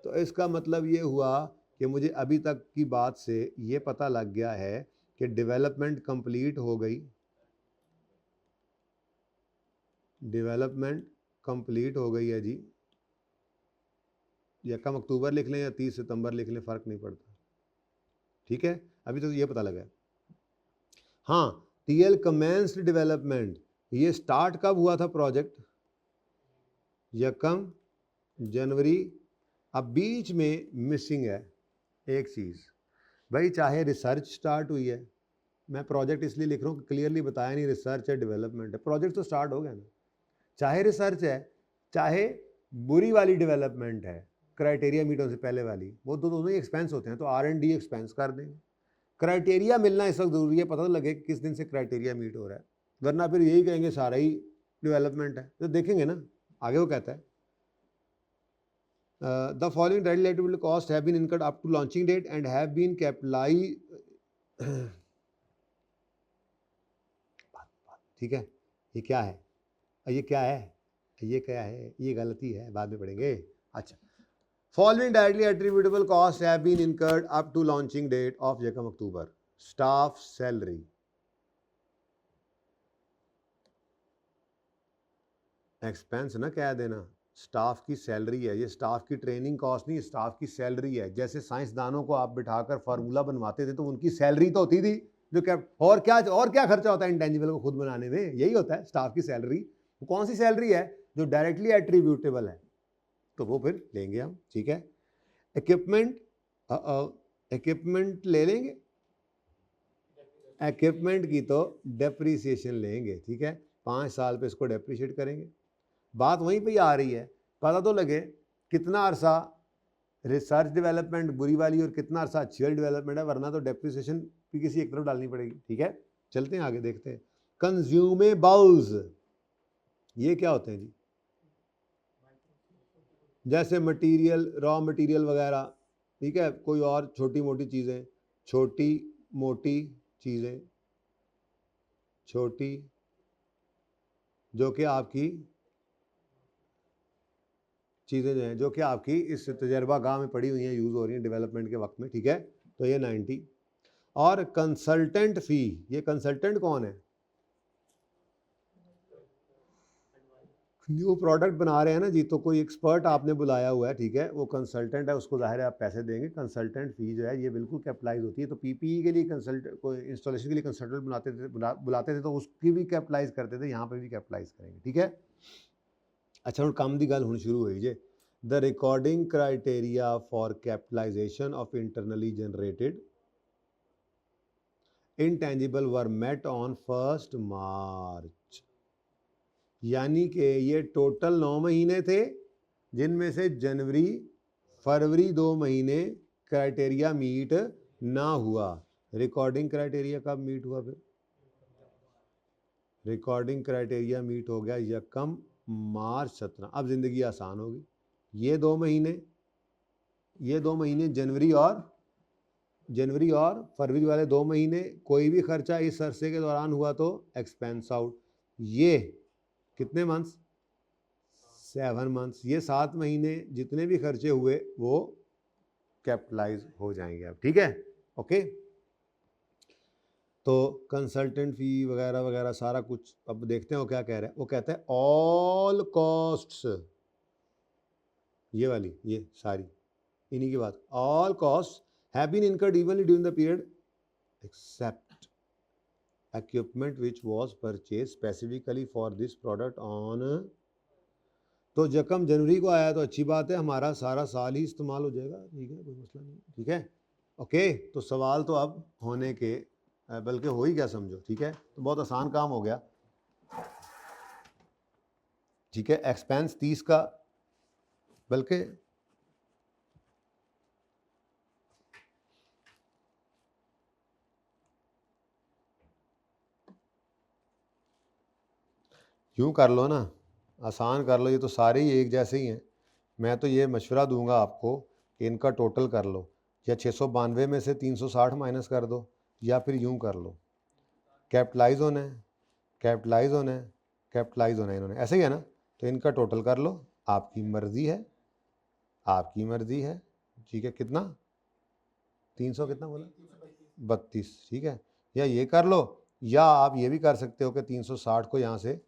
तो इसका मतलब ये हुआ कि मुझे अभी तक की बात से ये पता लग गया है कि डेवलपमेंट कंप्लीट हो गई, डेवलपमेंट कंप्लीट हो गई है जी। यकम अक्टूबर लिख लें या 30 सितंबर लिख लें, फ़र्क नहीं पड़ता, ठीक है, अभी तो ये पता लगा। हाँ, TL कमेंस्ड डेवलपमेंट, ये स्टार्ट कब हुआ था प्रोजेक्ट? यकम जनवरी। अब बीच में मिसिंग है एक चीज़ भाई, चाहे रिसर्च स्टार्ट हुई है, मैं प्रोजेक्ट इसलिए लिख रहा हूँ कि क्लियरली बताया नहीं रिसर्च है डेवलपमेंट है, प्रोजेक्ट तो स्टार्ट हो गया ना। चाहे रिसर्च है, चाहे बुरी वाली डेवलपमेंट है, क्राइटेरिया मीट होने से पहले वाली, वो दोनों ही एक्सपेंस होते हैं, तो R&D एक्सपेंस कर देंगे। क्राइटेरिया मिलना इस वक्त ज़रूरी है, पता तो लगे कि किस दिन से क्राइटेरिया मीट हो रहा है। वरना फिर यही कहेंगे सारा ही डेवलपमेंट है। तो देखेंगे ना आगे वो कहता है the following direct relatable cost have been incurred up to launching date and have been capitalise. ठीक है, ये क्या है, ये क्या है, ये क्या है, ये गलती है, बाद में पढ़ेंगे। अच्छा, following directly attributable cost have been incurred up to launching date of यकम अक्टूबर। स्टाफ सैलरी, एक्सपेंस ना कह देना, स्टाफ की सैलरी है, ये स्टाफ की ट्रेनिंग कॉस्ट नहीं, स्टाफ की सैलरी है। जैसे साइंसदानों को आप बिठाकर फार्मूला बनवाते थे तो उनकी सैलरी तो होती थी जो क्या, और क्या खर्चा होता है इंटेंजिबल को खुद बनाने में, यही होता है स्टाफ की सैलरी। वो कौन सी सैलरी है जो डायरेक्टली एट्रीब्यूटेबल है, तो वो फिर लेंगे हम। ठीक है, इक्विपमेंट ले लेंगे, इक्विपमेंट की तो डेप्रीसिएशन लेंगे। ठीक है, 5 साल पे इसको डेप्रीशिएट करेंगे। बात वहीं पे ही आ रही है, पता तो लगे कितना अरसा रिसर्च डेवलपमेंट बुरी वाली और कितना अरसा अच्छी वाली डेवलपमेंट है, वरना तो डेप्रिसिएशन भी किसी एक तरफ डालनी पड़ेगी। ठीक है, चलते हैं आगे, देखते हैं। कंज्यूमेबल्स, ये क्या होते हैं जी? जैसे मटेरियल, रॉ मटेरियल वगैरह। ठीक है, कोई और छोटी मोटी चीज़ें, छोटी मोटी चीज़ें, छोटी जो कि आपकी चीज़ें जो हैं जो कि आपकी इस तजर्बा गाह में पड़ी हुई हैं, यूज़ हो रही हैं डेवलपमेंट के वक्त में। ठीक है, तो ये 90। और कंसल्टेंट फ़ी, ये कंसल्टेंट कौन है? न्यू प्रोडक्ट बना रहे हैं ना जी, तो कोई एक्सपर्ट आपने बुलाया हुआ है। ठीक है, वो कंसल्टेंट है, उसको ज़ाहिर है आप पैसे देंगे। कंसल्टेंट फ़ी जो है ये बिल्कुल कैपिटलाइज होती है। तो पीपीई के लिए कंसल्टेंट, कोई इंस्टॉलेशन के लिए कंसल्टेंट बुलाते थे तो उसकी भी कैपिटलाइज करते थे, यहाँ पर भी कैपिटलाइज करेंगे। ठीक है, अच्छा हम काम की गल हुण शुरू हुई जे। The recording criteria for capitalization of internally generated intangible were met on 1 March. यानी कि ये टोटल 9 महीने थे, जिनमें से जनवरी फरवरी 2 महीने क्राइटेरिया मीट ना हुआ। रिकॉर्डिंग क्राइटेरिया कब मीट हुआ? फिर रिकॉर्डिंग क्राइटेरिया मीट हो गया यकम मार्च 17। अब ज़िंदगी आसान होगी। ये 2 महीने जनवरी और फरवरी वाले 2 महीने, कोई भी खर्चा इस अरसे के दौरान हुआ तो एक्सपेंस आउट। ये कितने मंथ्स? 7 मंथ्स। ये 7 महीने जितने भी खर्चे हुए वो कैपिटलाइज हो जाएंगे अब। ठीक है, ओके। तो कंसल्टेंट फ़ी वगैरह वगैरह सारा कुछ अब देखते हैं वो क्या कह रहा है। वो कहता है ऑल कॉस्ट्स, ये वाली, ये सारी इन्हीं की बात, all cost have been incurred evenly during the period except equipment which was purchase specifically for this product on. तो जकम जनवरी को आया तो अच्छी बात है, हमारा सारा साल ही इस्तेमाल हो जाएगा। ठीक है, कोई मसला नहीं। ठीक है, ओके। तो सवाल तो अब होने के, बल्कि हो ही गया समझो। ठीक है, तो बहुत आसान काम हो गया। ठीक है, एक्सपेंस 30 का, बल्कि यूँ कर लो ना, आसान कर लो, ये तो सारे ही एक जैसे ही हैं। मैं तो ये मशवरा दूंगा आपको कि इनका टोटल कर लो, या 692 में से 360 माइनस कर दो, या फिर यूँ कर लो, कैपिटलाइज होना है, कैपिटलाइज होना है, कैपिटलाइज होना है इन्होंने, ऐसे ही है ना। तो इनका टोटल कर लो, आपकी मर्ज़ी है, आपकी मर्ज़ी है। ठीक है, कितना? 300 कितना बोला? 32। ठीक है, या ये कर लो, या आप ये भी कर सकते हो कि 360 को यहाँ से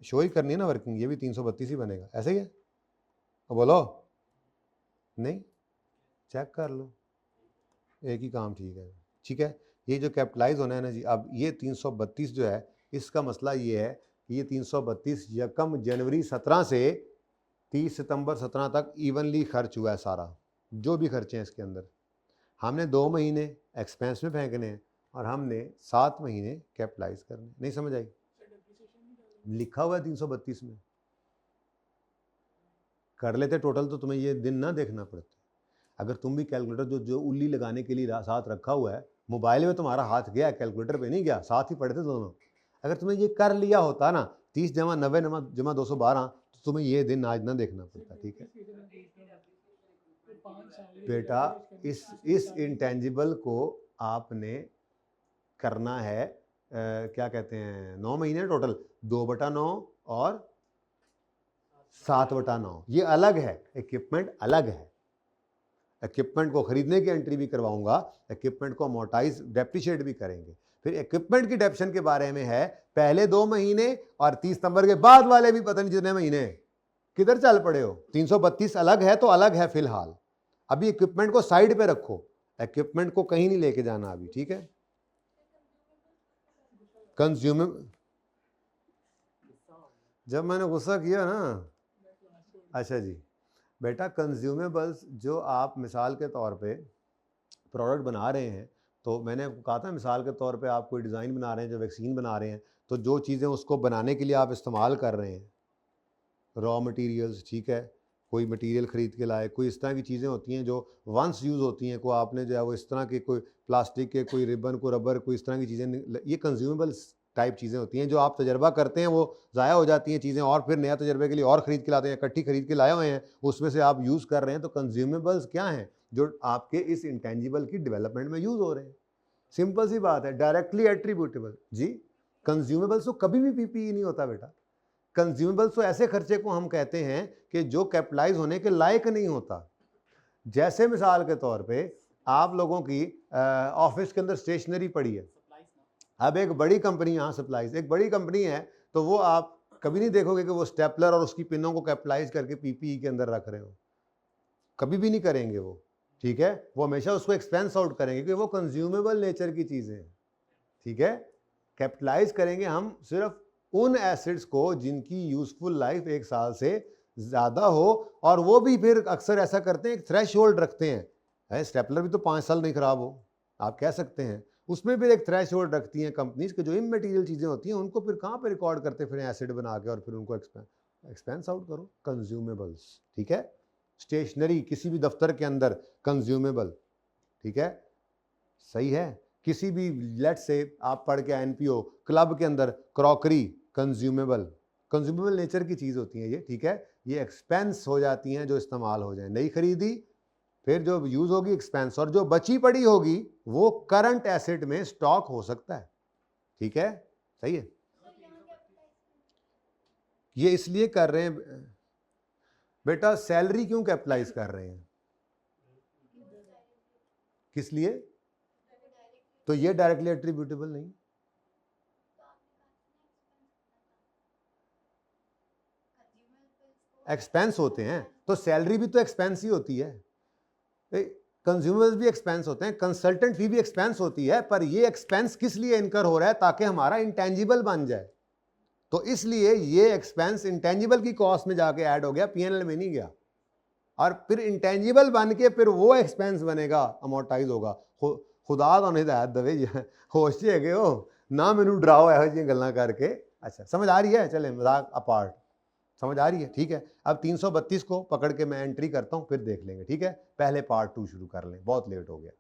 शो ही करनी है ना वर्किंग, ये भी 332 ही बनेगा। ऐसे ही है, बोलो नहीं, चेक कर लो, एक ही काम ठीक है। ठीक है, ये जो कैपिटलाइज होना है ना जी, अब ये 332 जो है, इसका मसला ये है, ये 332 यकम जनवरी 17 से 30 सितंबर 17 तक इवनली खर्च हुआ है सारा, जो भी खर्चे हैं इसके अंदर। हमने 2 महीने एक्सपेंस में फेंकने हैं और हमने 7 महीने कैपिटलाइज करने। नहीं समझ आई? लिखा हुआ है 332 में, कर लेते टोटल तो तुम्हें ये दिन ना देखना पड़ता। अगर तुम भी कैलकुलेटर जो उल्ली लगाने के लिए साथ रखा हुआ है, मोबाइल में तुम्हारा हाथ गया, कैलकुलेटर पे नहीं गया, साथ ही पढ़े थे दोनों। अगर तुमने ये कर लिया होता ना 30 जमा 90 जमा 212, तो तुम्हें ये दिन आज ना देखना पड़ता। ठीक है बेटा, इस इंटेंजिबल को आपने करना है क्या कहते हैं 9 महीने टोटल, 2/9 और 7/9। ये अलग है, इक्विपमेंट अलग है। इक्विपमेंट को खरीदने की एंट्री भी करवाऊंगा, इक्विपमेंट को अमोर्टाइज डेप्रिशिएट भी करेंगे। फिर इक्विपमेंट की डेप्शन के बारे में है पहले 2 महीने और 30 सितंबर के बाद वाले भी पता नहीं कितने महीने। किधर चल पड़े हो? 332 अलग है तो अलग है फिलहाल। अभी इक्विपमेंट को साइड पे रखो, इक्विपमेंट को कहीं नहीं लेके जाना अभी। ठीक है, कंज्यूमेबल, जब मैंने गुस्सा किया ना, अच्छा जी बेटा, कंज्यूमेबल्स जो आप मिसाल के तौर पे प्रोडक्ट बना रहे हैं, तो मैंने कहा था मिसाल के तौर पे आप कोई डिज़ाइन बना रहे हैं, जो वैक्सीन बना रहे हैं, तो जो चीज़ें उसको बनाने के लिए आप इस्तेमाल कर रहे हैं, रॉ मटेरियल्स, ठीक है, कोई मटेरियल ख़रीद के लाए, कोई इस तरह की चीज़ें होती हैं जो वंस यूज़ होती हैं, को आपने जो है वो इस तरह के कोई प्लास्टिक के, कोई रिबन, को रबर, कोई इस तरह की चीज़ें, ये कंज्यूमेबल्स टाइप चीज़ें होती हैं जो आप तजर्बा करते हैं, वो ज़ाया हो जाती हैं चीज़ें, और फिर नया तजर्बे के लिए और ख़रीद के लाते हैं, इकट्ठी खरीद के लाए हुए हैं, उसमें से आप यूज़ कर रहे हैं। तो कंज्यूमेबल्स क्या हैं? जो आपके इस इंटेंजिबल की डेवलपमेंट में यूज़ हो रहे हैं। सिंपल सी बात है, डायरेक्टली एट्रीब्यूटेबल। जी, कंज्यूमेबल्स तो कभी भी पीपीई नहीं होता बेटा। कंज्यूमेबल्स तो ऐसे खर्चे को हम कहते हैं कि जो कैपिटलाइज होने के लायक नहीं होता। जैसे मिसाल के तौर पे आप लोगों की ऑफिस के अंदर स्टेशनरी पड़ी है, अब एक बड़ी कंपनी, यहाँ सप्लाईज एक बड़ी कंपनी है, तो वो आप कभी नहीं देखोगे कि वो स्टेपलर और उसकी पिनों को कैपिटलाइज करके पीपीई के अंदर रख रहे हो, कभी भी नहीं करेंगे वो। ठीक है, वो हमेशा उसको एक्सपेंस आउट करेंगे क्योंकि वो कंज्यूमेबल नेचर की चीज़ें हैं। ठीक है, कैपिटलाइज करेंगे हम सिर्फ उन एसिड्स को जिनकी यूजफुल लाइफ 1 साल से ज़्यादा हो, और वो भी फिर अक्सर ऐसा करते हैं, एक थ्रेशहोल्ड रखते हैं। स्टेपलर भी तो 5 साल नहीं खराब हो, आप कह सकते हैं, उसमें फिर एक थ्रेशहोल्ड रखती हैं कंपनीज के, जो इमटेरियल चीज़ें होती हैं उनको फिर कहाँ पे रिकॉर्ड करते फिर एसिड बना के और फिर उनको एक्सपेंस आउट करो। कंज्यूमेबल्स, ठीक है, स्टेशनरी किसी भी दफ्तर के अंदर कंज्यूमेबल, ठीक है, सही है। किसी भी लेट से आप पढ़ के एनपीओ क्लब के अंदर क्रॉकरी कंज्यूमेबल नेचर की चीज़ होती है ये। ठीक है, ये एक्सपेंस हो जाती हैं जो इस्तेमाल हो जाए, नहीं खरीदी फिर जो यूज़ होगी एक्सपेंस, और जो बची पड़ी होगी वो करंट एसेट में स्टॉक हो सकता है। ठीक है, सही है। ये इसलिए कर रहे हैं बेटा, सैलरी क्यों कैपिटलाइज कर रहे हैं, किस लिए? तो ये डायरेक्टली एट्रीब्यूटेबल नहीं, एक्सपेंस होते हैं, तो सैलरी भी तो एक्सपेंस ही होती है, कंज्यूमर्स भी एक्सपेंस होते हैं, कंसल्टेंट फी भी एक्सपेंस होती है, पर ये एक्सपेंस किस लिए इनकर हो रहा है? ताकि हमारा इंटेंजिबल बन जाए, तो इसलिए ये एक्सपेंस इंटेंजिबल की कॉस्ट में जाके ऐड हो गया, पीएनएल में नहीं गया, और फिर इंटेंजिबल बन के फिर वो एक्सपेंस बनेगा, अमोर्टाइज होगा। खुदा तो हिदायत दवे, होश च है हो ना, मैनू डराओ यहो जी गल्लां करके। अच्छा, समझ आ रही है? चले मजाक अपार्ट, समझ आ रही है? ठीक है, अब 332 को पकड़ के मैं एंट्री करता हूँ, फिर देख लेंगे। ठीक है, पहले पार्ट 2 शुरू कर लें, बहुत लेट हो गया।